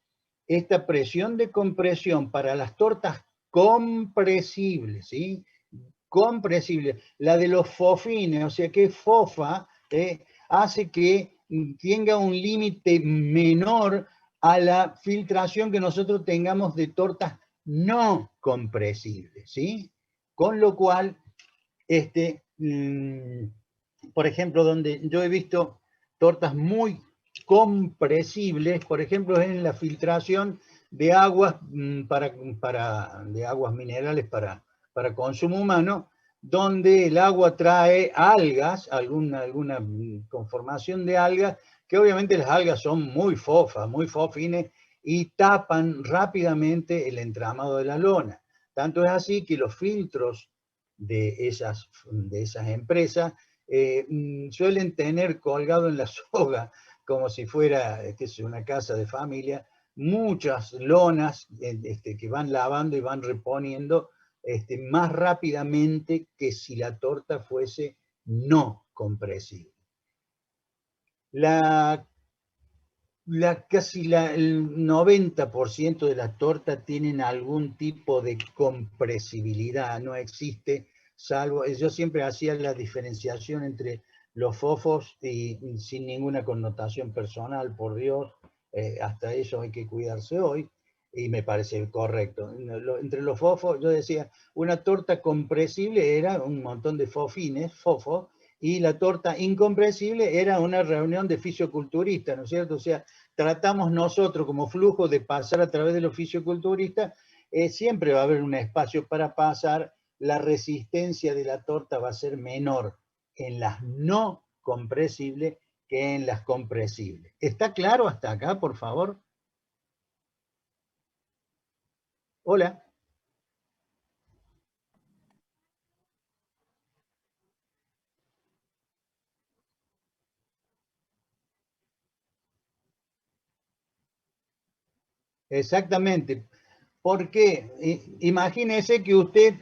esta presión de compresión para las tortas compresibles, ¿sí?, compresible, la de los fofines, o sea que fofa, hace que tenga un límite menor a la filtración que nosotros tengamos de tortas no compresibles, ¿sí? Con lo cual, por ejemplo, donde yo he visto tortas muy compresibles, por ejemplo, en la filtración de aguas de aguas minerales para consumo humano, donde el agua trae algas, alguna conformación de algas, que obviamente las algas son muy fofas, muy fofines, y tapan rápidamente el entramado de la lona. Tanto es así que los filtros de esas empresas suelen tener colgado en la soga, como si fuera una casa de familia, muchas lonas que van lavando y van reponiendo más rápidamente que si la torta fuese no compresible. Casi el 90% de las tortas tienen algún tipo de compresibilidad, no existe, salvo, yo siempre hacía la diferenciación entre los fofos y sin ninguna connotación personal, por Dios, hasta eso hay que cuidarse hoy, y me parece correcto. Entre los fofos, yo decía, una torta compresible era un montón de fofines, fofos, y la torta incompresible era una reunión de fisioculturistas, ¿no es cierto? O sea, tratamos nosotros como flujo de pasar a través de los fisioculturistas, siempre va a haber un espacio para pasar, la resistencia de la torta va a ser menor en las no compresibles que en las compresibles. ¿Está claro hasta acá, por favor? Hola. Exactamente. Porque imagínese que usted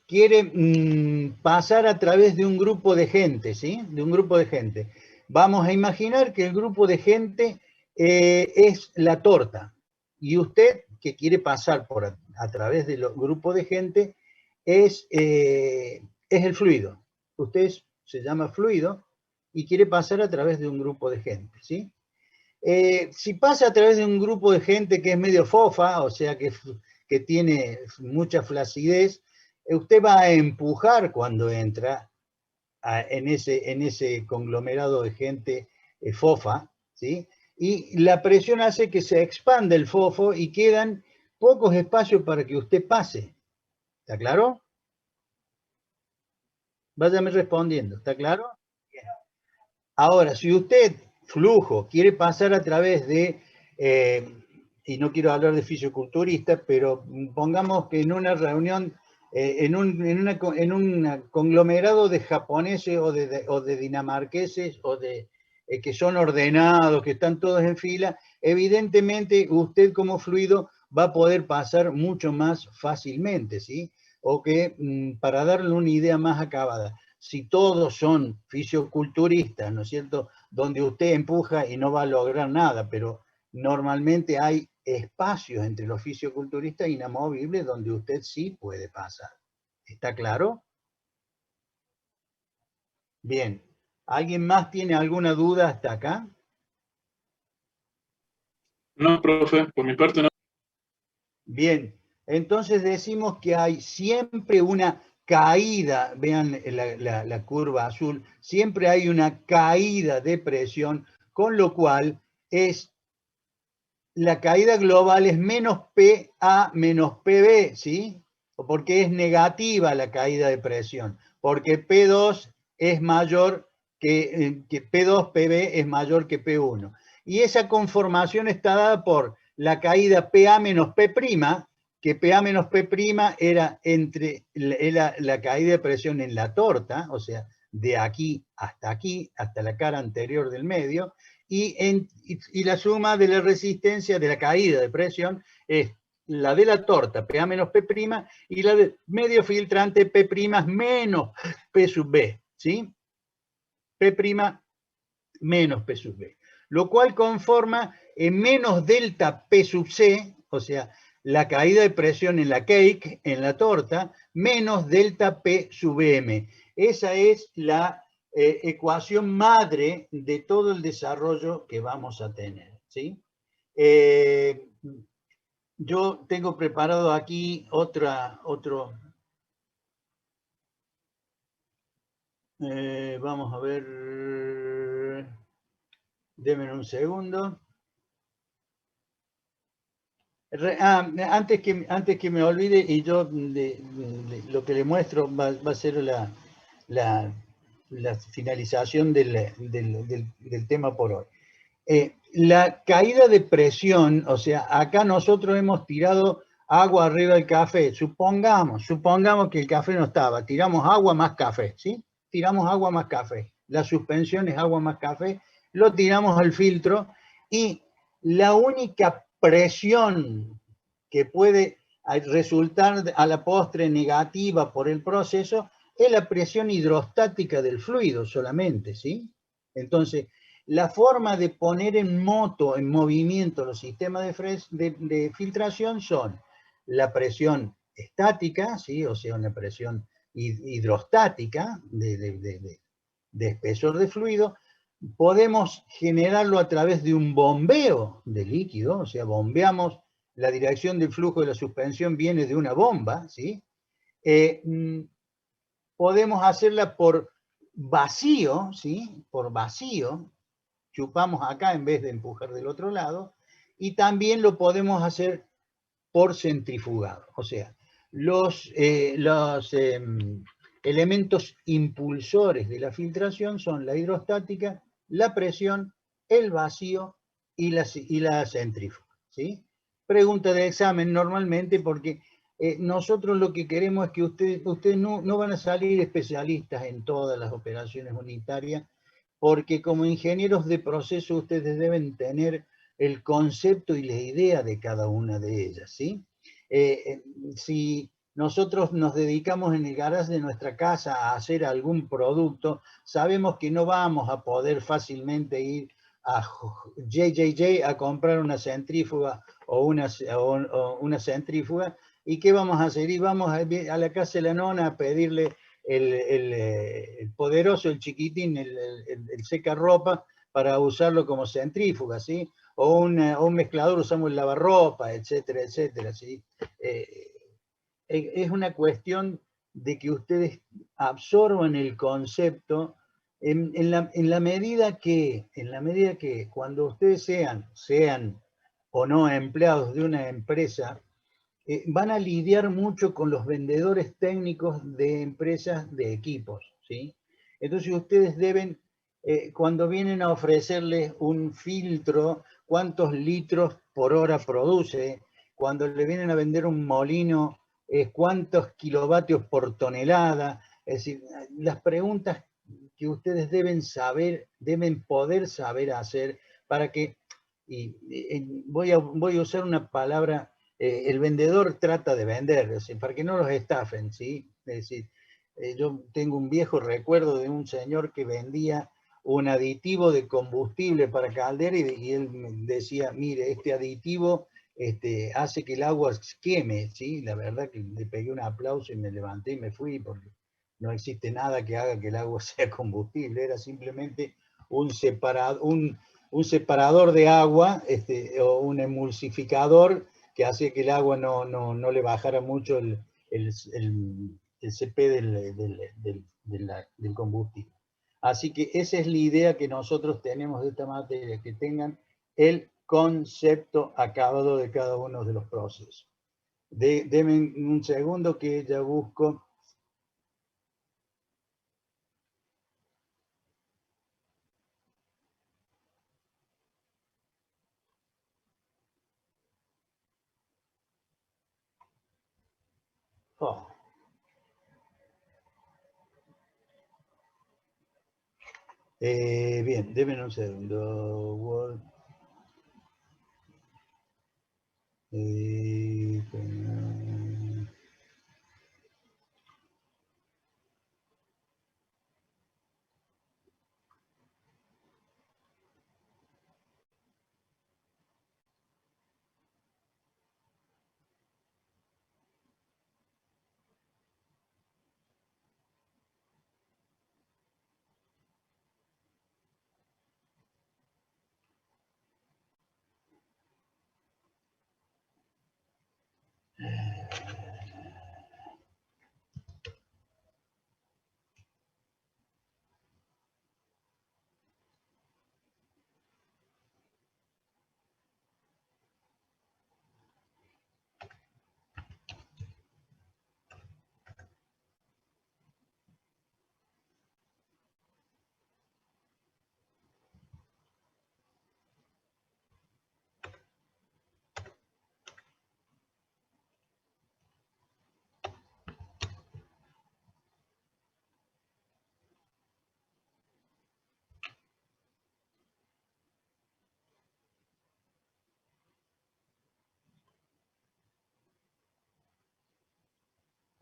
quiere pasar a través de un grupo de gente, ¿sí? De un grupo de gente. Vamos a imaginar que el grupo de gente es la torta. Y usted, que quiere pasar a través del grupo de gente, es el fluido. Usted se llama fluido y quiere pasar a través de un grupo de gente, ¿sí? Si pasa a través de un grupo de gente que es medio fofa, o sea, que tiene mucha flacidez, usted va a empujar cuando entra en ese conglomerado de gente fofa, ¿sí? Y la presión hace que se expanda el fofo y quedan pocos espacios para que usted pase. ¿Está claro? Váyame respondiendo, ¿está claro? Bien. Ahora, si usted, flujo, quiere pasar a través de, y no quiero hablar de fisioculturistas, pero pongamos que en una reunión, en un conglomerado de japoneses o de dinamarqueses o de que son ordenados, que están todos en fila, evidentemente usted como fluido va a poder pasar mucho más fácilmente, ¿sí? O que, para darle una idea más acabada, si todos son fisioculturistas, ¿no es cierto?, donde usted empuja y no va a lograr nada, pero normalmente hay espacios entre los fisioculturistas inamovibles donde usted sí puede pasar. ¿Está claro? Bien. ¿Alguien más tiene alguna duda hasta acá? No, profe, por mi parte no. Bien. Entonces decimos que hay siempre una caída, vean la curva azul, siempre hay una caída de presión, con lo cual la caída global es menos PA menos PB, ¿sí? Porque es negativa la caída de presión, porque P2 es mayor que P2, PB es mayor que P1. Y esa conformación está dada por la caída PA menos P', que PA menos P' era la caída de presión en la torta, o sea, de aquí, hasta la cara anterior del medio, y la suma de la resistencia de la caída de presión es la de la torta, PA menos P', y la del medio filtrante, P' menos P sub B, ¿sí? P' menos P sub B, lo cual conforma menos delta P sub C, o sea, la caída de presión en la cake, en la torta, menos delta P sub M. Esa es la ecuación madre de todo el desarrollo que vamos a tener, ¿sí? Yo tengo preparado aquí otro. Vamos a ver. Denme un segundo. Antes que me olvide, y yo lo que le muestro va a ser la finalización del tema por hoy. La caída de presión, o sea, acá nosotros hemos tirado agua arriba del café. Supongamos que el café no estaba, tiramos agua más café, ¿sí? Tiramos agua más café. La suspensión es agua más café, lo tiramos al filtro y la única presión que puede resultar a la postre negativa por el proceso es la presión hidrostática del fluido solamente, ¿sí? Entonces, la forma de poner en movimiento los sistemas de filtración son la presión estática, ¿sí? O sea, una presión hidrostática de espesor de fluido. Podemos generarlo a través de un bombeo de líquido, o sea, bombeamos, la dirección del flujo de la suspensión viene de una bomba, ¿sí? Podemos hacerla por vacío, ¿sí? Por vacío, chupamos acá en vez de empujar del otro lado, y también lo podemos hacer por centrifugado. O sea, los elementos impulsores de la filtración son la hidrostática, la presión, el vacío y la centrífuga, ¿sí? Pregunta de examen normalmente porque nosotros lo que queremos es que ustedes no van a salir especialistas en todas las operaciones unitarias, porque como ingenieros de proceso ustedes deben tener el concepto y la idea de cada una de ellas, ¿sí? Si nosotros nos dedicamos en el garage de nuestra casa a hacer algún producto, sabemos que no vamos a poder fácilmente ir a JJJ a comprar una centrífuga o una centrífuga. ¿Y qué vamos a hacer? Y vamos a la casa de la nona a pedirle el poderoso, el chiquitín, el secarropa para usarlo como centrífuga, ¿sí? O un mezclador, usamos el lavarropa, etcétera, etcétera, ¿sí? Es una cuestión de que ustedes absorban el concepto en la medida que cuando ustedes sean o no empleados de una empresa, van a lidiar mucho con los vendedores técnicos de empresas de equipos, ¿sí? Entonces ustedes deben, cuando vienen a ofrecerles un filtro, cuántos litros por hora produce, cuando le vienen a vender un molino, cuántos kilovatios por tonelada, es decir, las preguntas que ustedes deben saber, deben poder saber hacer para que, voy a usar una palabra, el vendedor trata de vender, es decir, para que no los estafen, ¿sí? Es decir, yo tengo un viejo recuerdo de un señor que vendía un aditivo de combustible para caldera y él me decía, mire, este aditivo hace que el agua queme, ¿sí? La verdad que le pegué un aplauso y me levanté y me fui porque no existe nada que haga que el agua sea combustible, era simplemente un separador de agua o un emulsificador que hacía que el agua no le bajara mucho el CP del combustible. Así que esa es la idea que nosotros tenemos de esta materia, que tengan el concepto acabado de cada uno de los procesos. Denme un segundo que ya busco. Oh. Bien, denme un segundo. Word.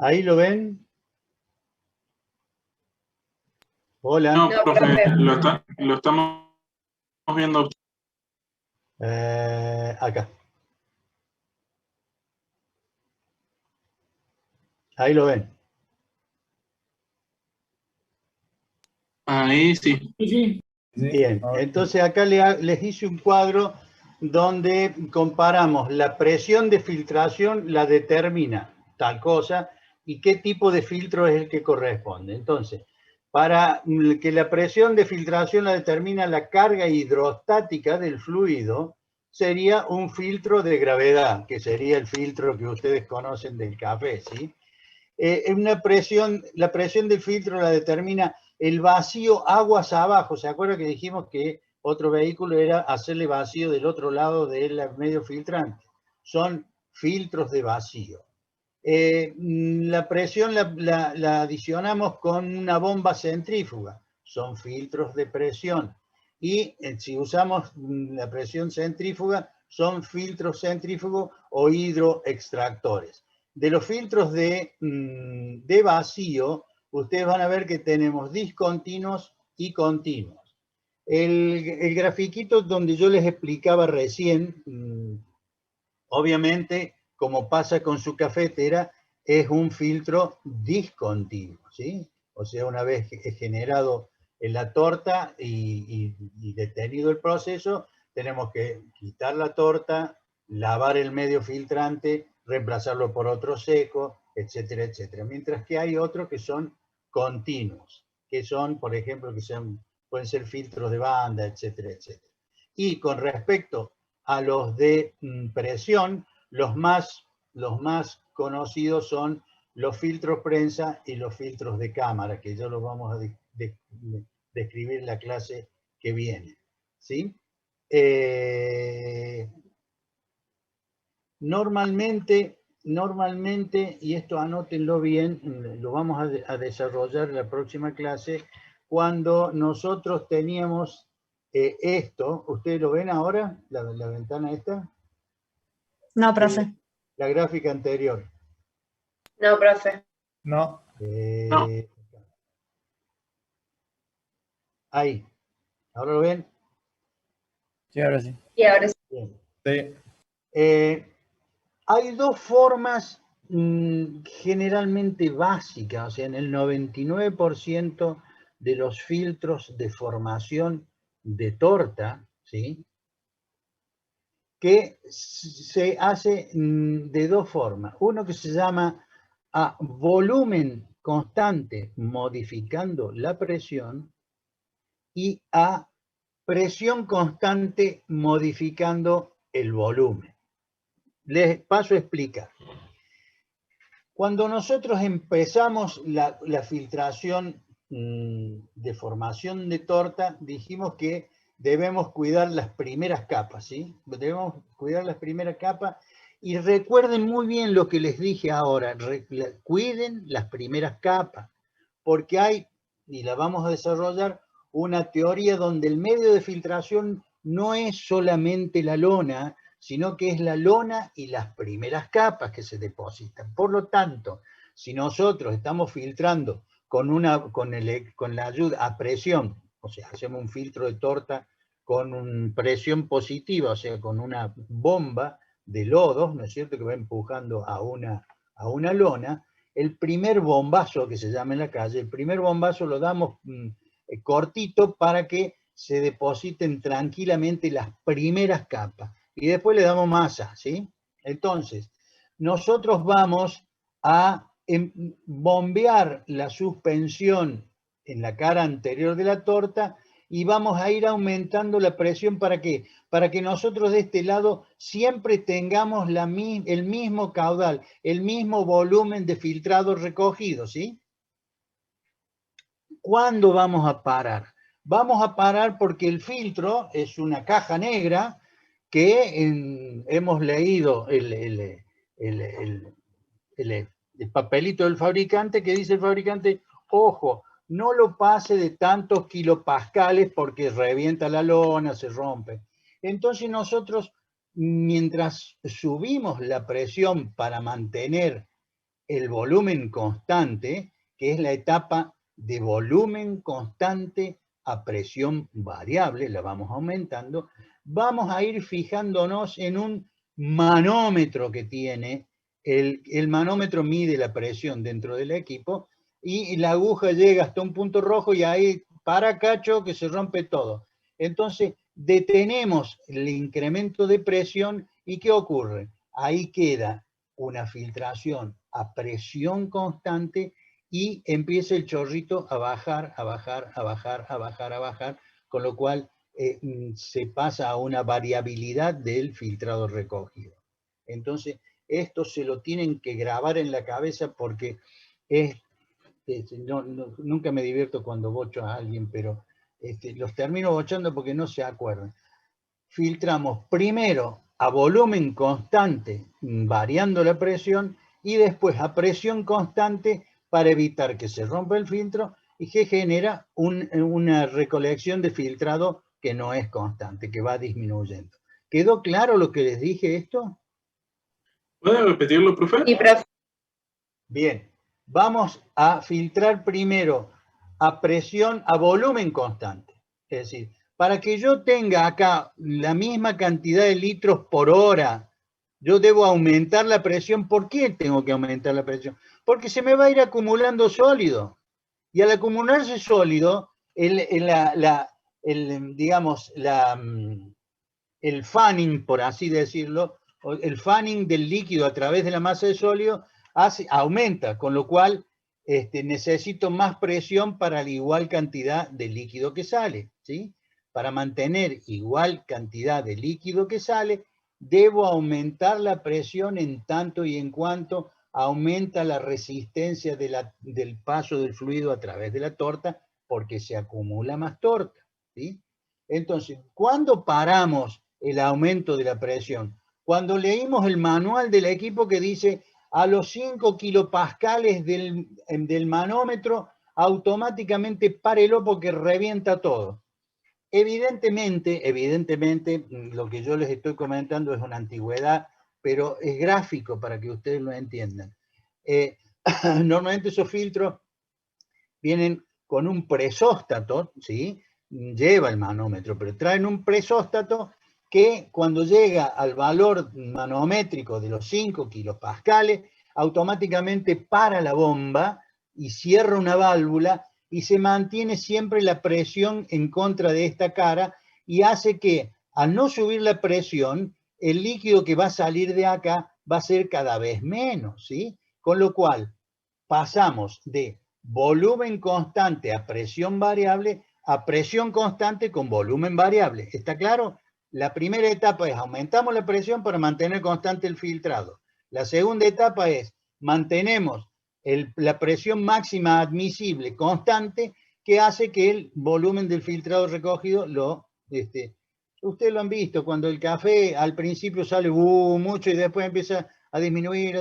¿Ahí lo ven? Hola. No, profe, lo estamos viendo. Acá. Ahí lo ven. Ahí sí. Bien, entonces acá les hice un cuadro donde comparamos la presión de filtración, la determina tal cosa, y qué tipo de filtro es el que corresponde. Entonces, para que la presión de filtración la determina la carga hidrostática del fluido, sería un filtro de gravedad, que sería el filtro que ustedes conocen del café, ¿sí? La presión del filtro la determina el vacío aguas abajo. ¿Se acuerda que dijimos que otro vehículo era hacerle vacío del otro lado del medio filtrante? Son filtros de vacío. La presión la adicionamos con una bomba centrífuga. Son filtros de presión. Y si usamos la presión centrífuga, son filtros centrífugos o hidroextractores. De los filtros de vacío, ustedes van a ver que tenemos discontinuos y continuos. El grafiquito donde yo les explicaba recién, obviamente, como pasa con su cafetera, es un filtro discontinuo, ¿sí? O sea, una vez generado en la torta y detenido el proceso, tenemos que quitar la torta, lavar el medio filtrante, reemplazarlo por otro seco, etcétera, etcétera. Mientras que hay otros que son continuos, que son, por ejemplo, pueden ser filtros de banda, etcétera, etcétera. Y con respecto a los de presión, los más conocidos son los filtros prensa y los filtros de cámara, que ya los vamos a describir en la clase que viene, ¿sí? Normalmente, y esto anótenlo bien, lo vamos a desarrollar en la próxima clase, cuando nosotros teníamos esto, ¿ustedes lo ven ahora? La ventana esta. No, profe. La gráfica anterior. No, profe. No. Ahí. ¿Ahora lo ven? Sí, ahora sí. Y ahora sí. Bien. Sí. Hay dos formas generalmente básicas, o sea, en el 99% de los filtros de formación de torta, ¿sí?, que se hace de dos formas. Uno que se llama a volumen constante modificando la presión y a presión constante modificando el volumen. Les paso a explicar. Cuando nosotros empezamos la filtración de formación de torta, dijimos que debemos cuidar las primeras capas, ¿sí? Debemos cuidar las primeras capas y recuerden muy bien lo que les dije ahora, cuiden las primeras capas, porque hay, y la vamos a desarrollar, una teoría donde el medio de filtración no es solamente la lona, sino que es la lona y las primeras capas que se depositan. Por lo tanto, si nosotros estamos filtrando con la ayuda a presión, o sea, hacemos un filtro de torta con presión positiva, o sea, con una bomba de lodos, ¿no es cierto?, que va empujando a una lona, el primer bombazo, que se llama en la calle, el primer bombazo lo damos cortito para que se depositen tranquilamente las primeras capas. Y después le damos masa, ¿sí? Entonces, nosotros vamos a bombear la suspensión en la cara anterior de la torta y vamos a ir aumentando la presión. ¿Para qué? Para que nosotros de este lado siempre tengamos el mismo caudal, el mismo volumen de filtrado recogido, ¿sí? ¿Cuándo vamos a parar? Vamos a parar porque el filtro es una caja negra que hemos leído el papelito del fabricante, que dice el fabricante, ojo, no lo pase de tantos kilopascales porque revienta la lona, se rompe. Entonces nosotros, mientras subimos la presión para mantener el volumen constante, que es la etapa de volumen constante a presión variable, la vamos aumentando, vamos a ir fijándonos en un manómetro que tiene. El manómetro mide la presión dentro del equipo y la aguja llega hasta un punto rojo y ahí para cacho que se rompe todo. Entonces detenemos el incremento de presión y ¿qué ocurre? Ahí queda una filtración a presión constante y empieza el chorrito a bajar, a bajar, a bajar, a bajar, a bajar, con lo cual se pasa a una variabilidad del filtrado recogido. Entonces, esto se lo tienen que grabar en la cabeza porque nunca me divierto cuando bocho a alguien, pero los termino bochando porque no se acuerdan. Filtramos primero a volumen constante, variando la presión, y después a presión constante para evitar que se rompa el filtro y que genera una recolección de filtrado que no es constante, que va disminuyendo. ¿Quedó claro lo que les dije esto? ¿Puede repetirlo, profe? Sí, profe. Bien, vamos a filtrar primero a presión, a volumen constante. Es decir, para que yo tenga acá la misma cantidad de litros por hora, yo debo aumentar la presión. ¿Por qué tengo que aumentar la presión? Porque se me va a ir acumulando sólido. Y al acumularse sólido, digamos, el fanning, por así decirlo, el fanning del líquido a través de la masa de sólido aumenta, con lo cual necesito más presión para la igual cantidad de líquido que sale, ¿sí? Para mantener igual cantidad de líquido que sale, debo aumentar la presión en tanto y en cuanto aumenta la resistencia del paso del fluido a través de la torta, porque se acumula más torta, ¿sí? Entonces, ¿cuándo paramos el aumento de la presión? Cuando leímos el manual del equipo que dice a los 5 kilopascales del manómetro, automáticamente párelo porque revienta todo. Evidentemente, lo que yo les estoy comentando es una antigüedad, pero es gráfico para que ustedes lo entiendan. Normalmente esos filtros vienen con un presóstato, ¿sí? Lleva el manómetro, pero traen un presóstato que cuando llega al valor manométrico de los 5 kilopascales, automáticamente para la bomba y cierra una válvula y se mantiene siempre la presión en contra de esta cara y hace que, al no subir la presión, el líquido que va a salir de acá va a ser cada vez menos, ¿sí? Con lo cual, pasamos de volumen constante a presión variable a presión constante con volumen variable. ¿Está claro? La primera etapa es aumentamos la presión para mantener constante el filtrado. La segunda etapa es mantenemos la presión máxima admisible constante que hace que el volumen del filtrado recogido ustedes lo han visto, cuando el café al principio sale mucho y después empieza a disminuir,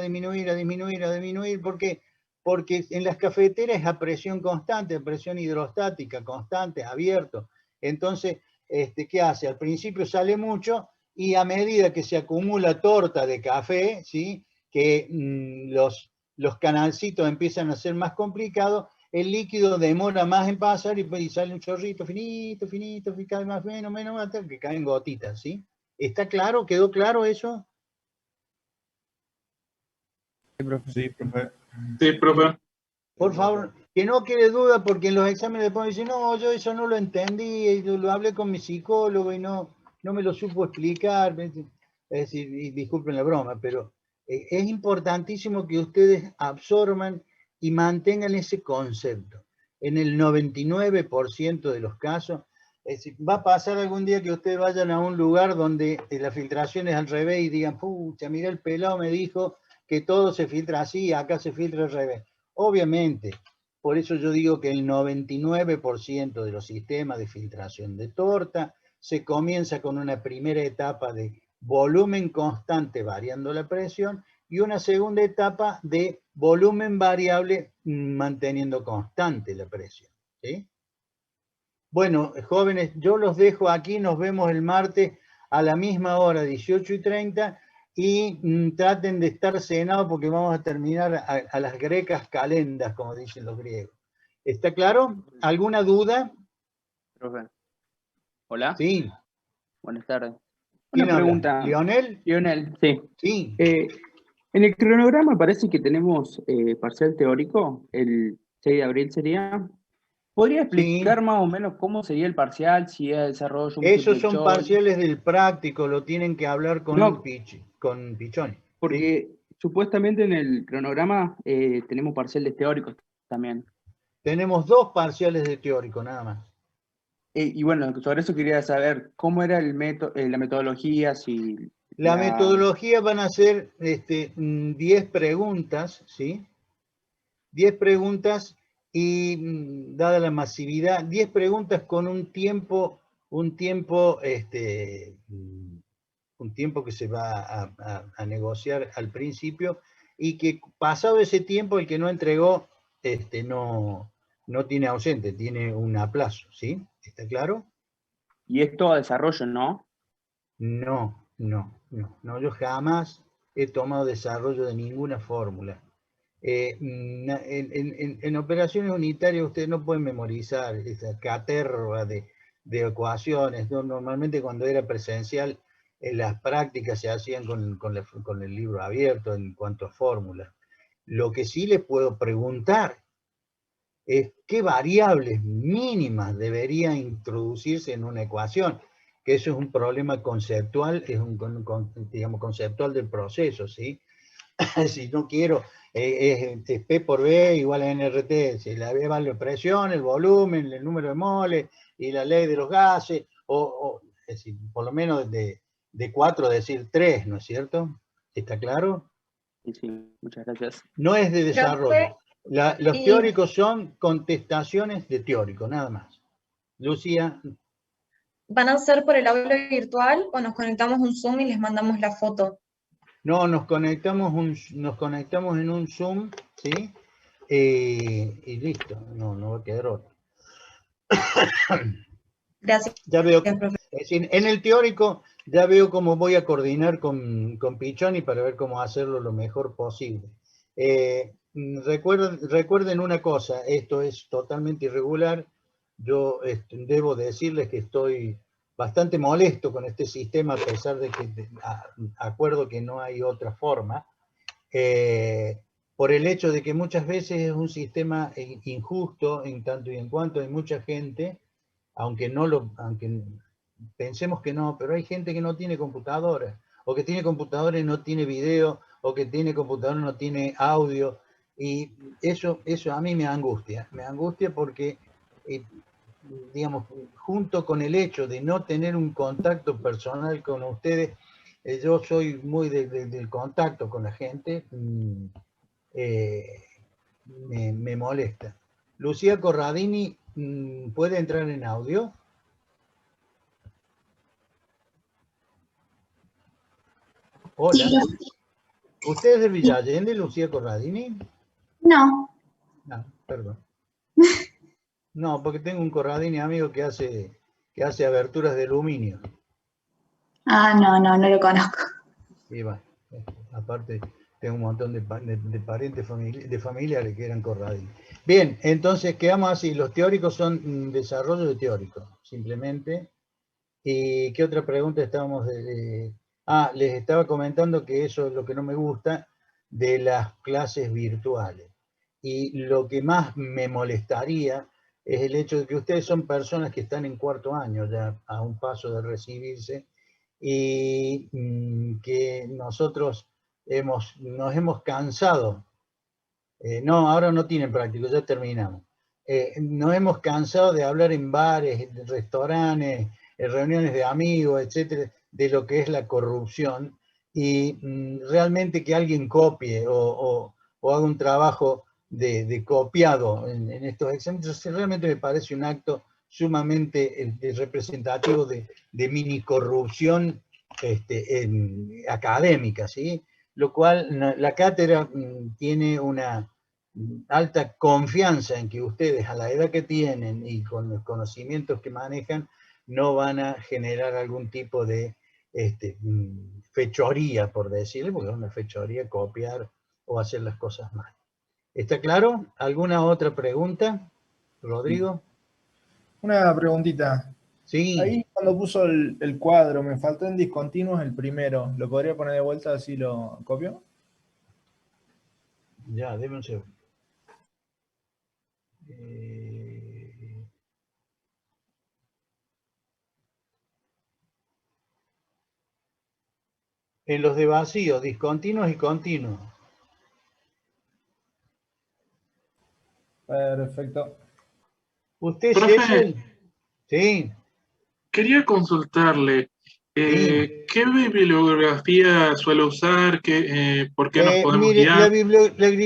¿por qué? Porque en las cafeteras es a presión constante, a presión hidrostática constante, abierto. Entonces, ¿qué hace? Al principio sale mucho y a medida que se acumula torta de café, ¿sí? Que los canalcitos empiezan a ser más complicados, el líquido demora más en pasar y sale un chorrito finito, cada vez más menos, hasta que caen gotitas, ¿sí? ¿Está claro? ¿Quedó claro eso? Sí, profe. Sí, profe. Sí, profe. Por favor, que no quede duda, porque en los exámenes después dicen, no, yo eso no lo entendí, yo lo hablé con mi psicólogo y no me lo supo explicar. Es decir, y disculpen la broma, pero es importantísimo que ustedes absorban y mantengan ese concepto. En el 99% de los casos, es decir, va a pasar algún día que ustedes vayan a un lugar donde la filtración es al revés y digan, pucha, mira, el pelado me dijo que todo se filtra así, acá se filtra al revés. Obviamente, por eso yo digo que el 99% de los sistemas de filtración de torta se comienza con una primera etapa de volumen constante variando la presión y una segunda etapa de volumen variable manteniendo constante la presión, ¿sí? Bueno, jóvenes, yo los dejo aquí, nos vemos el martes a la misma hora, 18:30, y traten de estar cenados porque vamos a terminar a las grecas calendas, como dicen los griegos. ¿Está claro? ¿Alguna duda? Profe. Hola. Sí. Buenas tardes. ¿Quién Una pregunta. habla? ¿Lionel? Lionel, sí. Sí. En el cronograma parece que tenemos parcial teórico, el 6 de abril sería. ¿Podría explicar más o menos cómo sería el parcial, si es desarrollo? Esos son parciales del práctico, lo tienen que hablar con Pichoni. Porque supuestamente en el cronograma tenemos parciales teóricos también. Tenemos 2 parciales de teórico, nada más. Y bueno, sobre eso quería saber cómo era la metodología, si... La metodología van a ser 10 preguntas, ¿sí? 10 preguntas y dada la masividad, 10 preguntas con un tiempo que se va a negociar al principio y que pasado ese tiempo el que no entregó no tiene ausente, tiene un aplazo, ¿sí? ¿Está claro? Y es todo desarrollo, ¿no? No, yo jamás he tomado desarrollo de ninguna fórmula. En operaciones unitarias ustedes no pueden memorizar esa caterva de ecuaciones, ¿no? Normalmente cuando era presencial, las prácticas se hacían con el libro abierto en cuanto a fórmulas. Lo que sí les puedo preguntar es qué variables mínimas deberían introducirse en una ecuación, que eso es un problema conceptual, es digamos, conceptual del proceso, ¿sí? Si no quiero, es P por B igual a NRT, si la B vale la presión, el volumen, el número de moles y la ley de los gases, es decir, por lo menos de 4 decir 3, ¿no es cierto? ¿Está claro? Sí, muchas gracias. No es de desarrollo. Los y- teóricos son contestaciones de teórico, nada más. Lucía, ¿Van a ser por el aula virtual o nos conectamos un Zoom y les mandamos la foto? no, nos conectamos en un Zoom, ¿sí? Y listo, no va a quedar otro. Gracias, Ya veo, profe. es decir, en el teórico ya veo cómo voy a coordinar con Pichoni para ver cómo hacerlo lo mejor posible. Recuerden una cosa, esto es totalmente irregular. Yo debo decirles que estoy bastante molesto con este sistema, a pesar de que acuerdo que no hay otra forma, por el hecho de que muchas veces es un sistema injusto en tanto y en cuanto hay mucha gente, aunque pensemos que no, pero hay gente que no tiene computadora, o que tiene computadora y no tiene video, o que tiene computadora y no tiene audio, y eso a mí me angustia porque, digamos, junto con el hecho de no tener un contacto personal con ustedes, yo soy muy del contacto con la gente, me molesta. Lucía Corradini, ¿puede entrar en audio? Hola. ¿Usted es de Villa Allende, Lucía Corradini? No. No, perdón. No, porque tengo un Corradini amigo que hace aberturas de aluminio. Ah, no lo conozco. Y bueno, aparte tengo un montón de parientes de familiares que eran Corradini. Bien, entonces quedamos así. Los teóricos son desarrollo de teóricos, simplemente. ¿Y qué otra pregunta estábamos les estaba comentando que eso es lo que no me gusta de las clases virtuales. Y lo que más me molestaría es el hecho de que ustedes son personas que están en cuarto año, ya a un paso de recibirse, y que nosotros nos hemos cansado. No, ahora no tienen práctico, ya terminamos. Nos hemos cansado de hablar en bares, en restaurantes, en reuniones de amigos, etcétera, de lo que es la corrupción, y realmente que alguien copie o haga un trabajo de copiado en estos exámenes, realmente me parece un acto sumamente representativo de mini corrupción académica, ¿sí? Lo cual la cátedra tiene una alta confianza en que ustedes a la edad que tienen y con los conocimientos que manejan no van a generar algún tipo de fechoría, por decirlo, porque es una fechoría copiar o hacer las cosas mal. ¿Está claro? ¿Alguna otra pregunta, Rodrigo? Una preguntita. Sí. Ahí cuando puso el cuadro, me faltó en discontinuos el primero. ¿Lo podría poner de vuelta así lo copio? Ya, déme un segundo. En los de vacío, discontinuos y continuos. Perfecto. ¿Usted, Profe, Shessel? Sí. quería consultarle, ¿qué bibliografía suele usar? ¿Por qué nos podemos Mire, guiar?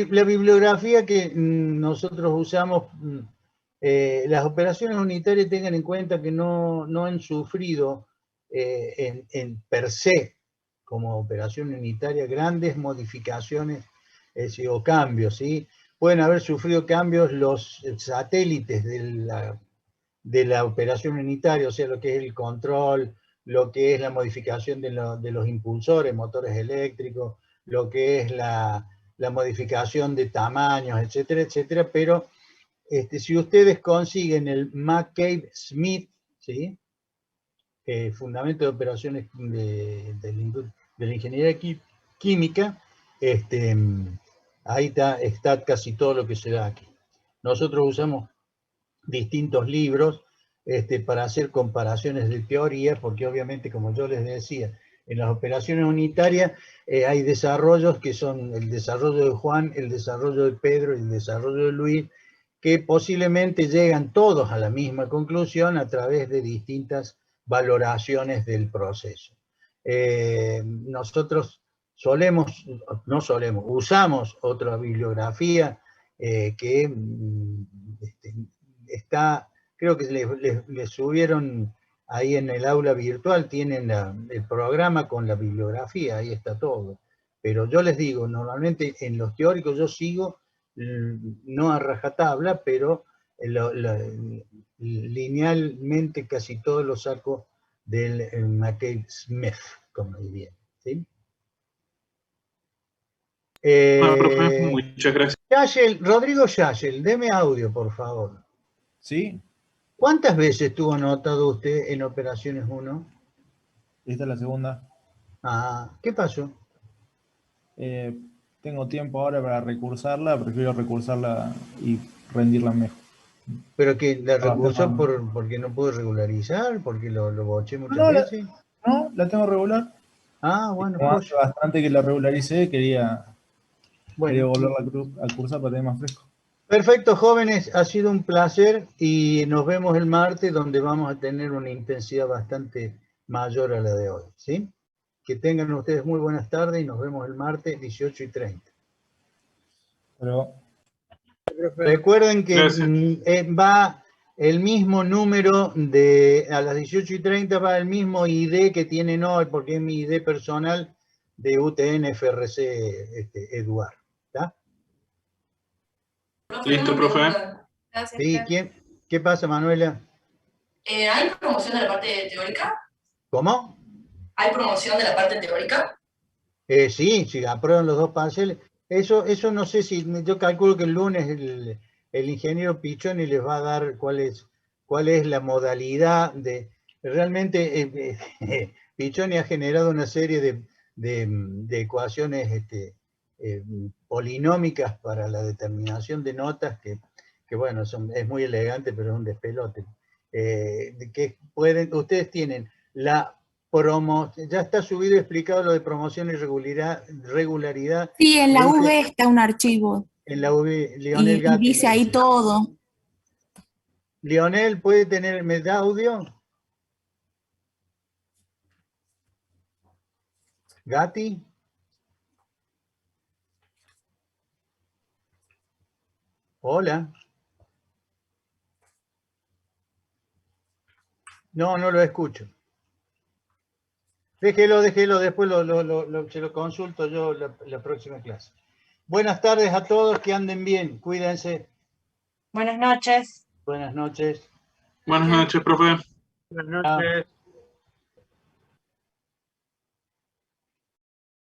la bibliografía que nosotros usamos, las operaciones unitarias, tengan en cuenta que no han sufrido en per se, como operación unitaria, grandes modificaciones o cambios, ¿sí? Pueden haber sufrido cambios los satélites de la operación unitaria, o sea, lo que es el control, lo que es la modificación de los impulsores, motores eléctricos, lo que es la modificación de tamaños, etcétera, etcétera, pero si ustedes consiguen el McCabe-Smith, ¿sí? Fundamento de operaciones de la ingeniería química, ahí está casi todo lo que se da aquí. Nosotros usamos distintos libros para hacer comparaciones de teorías, porque obviamente, como yo les decía, en las operaciones unitarias hay desarrollos que son el desarrollo de Juan, el desarrollo de Pedro y el desarrollo de Luis, que posiblemente llegan todos a la misma conclusión a través de distintas valoraciones del proceso. Nosotros usamos otra bibliografía que está, creo que les subieron ahí en el aula virtual, tienen el programa con la bibliografía, ahí está todo. Pero yo les digo, normalmente en los teóricos yo sigo, no a rajatabla, pero linealmente casi todo lo saco del McCabe-Smith, como diría. ¿Sí? Profe, muchas gracias. Rodrigo Yashel, deme audio, por favor. ¿Sí? ¿Cuántas veces estuvo anotado usted en Operaciones 1? Esta es la segunda. Ah, ¿qué pasó? Tengo tiempo ahora para recursarla, prefiero recursarla y rendirla mejor. ¿Pero que la recursó porque no pudo regularizar? ¿Porque lo boché muchas veces? No, la tengo regular. Ah, bueno. Como hace bastante que la regularicé, quería volverla a cursar para tener más fresco. Perfecto, jóvenes, ha sido un placer y nos vemos el martes, donde vamos a tener una intensidad bastante mayor a la de hoy, ¿sí? Que tengan ustedes muy buenas tardes y nos vemos el martes 18:30. Pero... Recuerden que va el mismo número a las 18:30 va el mismo ID que tienen hoy, porque es mi ID personal de UTN FRC Eduard. ¿Está? Listo, profe. Gracias. Sí, ¿qué pasa, Manuela? ¿Hay promoción de la parte teórica? ¿Cómo? ¿Hay promoción de la parte teórica? Sí, si aprueban los dos parciales. Eso no sé si, yo calculo que el lunes el ingeniero Pichoni les va a dar cuál es la modalidad de... Realmente Pichoni ha generado una serie de ecuaciones polinómicas para la determinación de notas que bueno, es muy elegante, pero es un despelote. Ustedes tienen ya está subido y explicado lo de promoción y regularidad. Sí, en la V está un archivo. En la V, Lionel Gatti. Y dice ahí todo. Lionel, ¿me da audio? Gatti. Hola. No lo escucho. Déjelo, después se lo consulto yo la próxima clase. Buenas tardes a todos, que anden bien, cuídense. Buenas noches. Buenas noches. Buenas noches, profe. Buenas noches.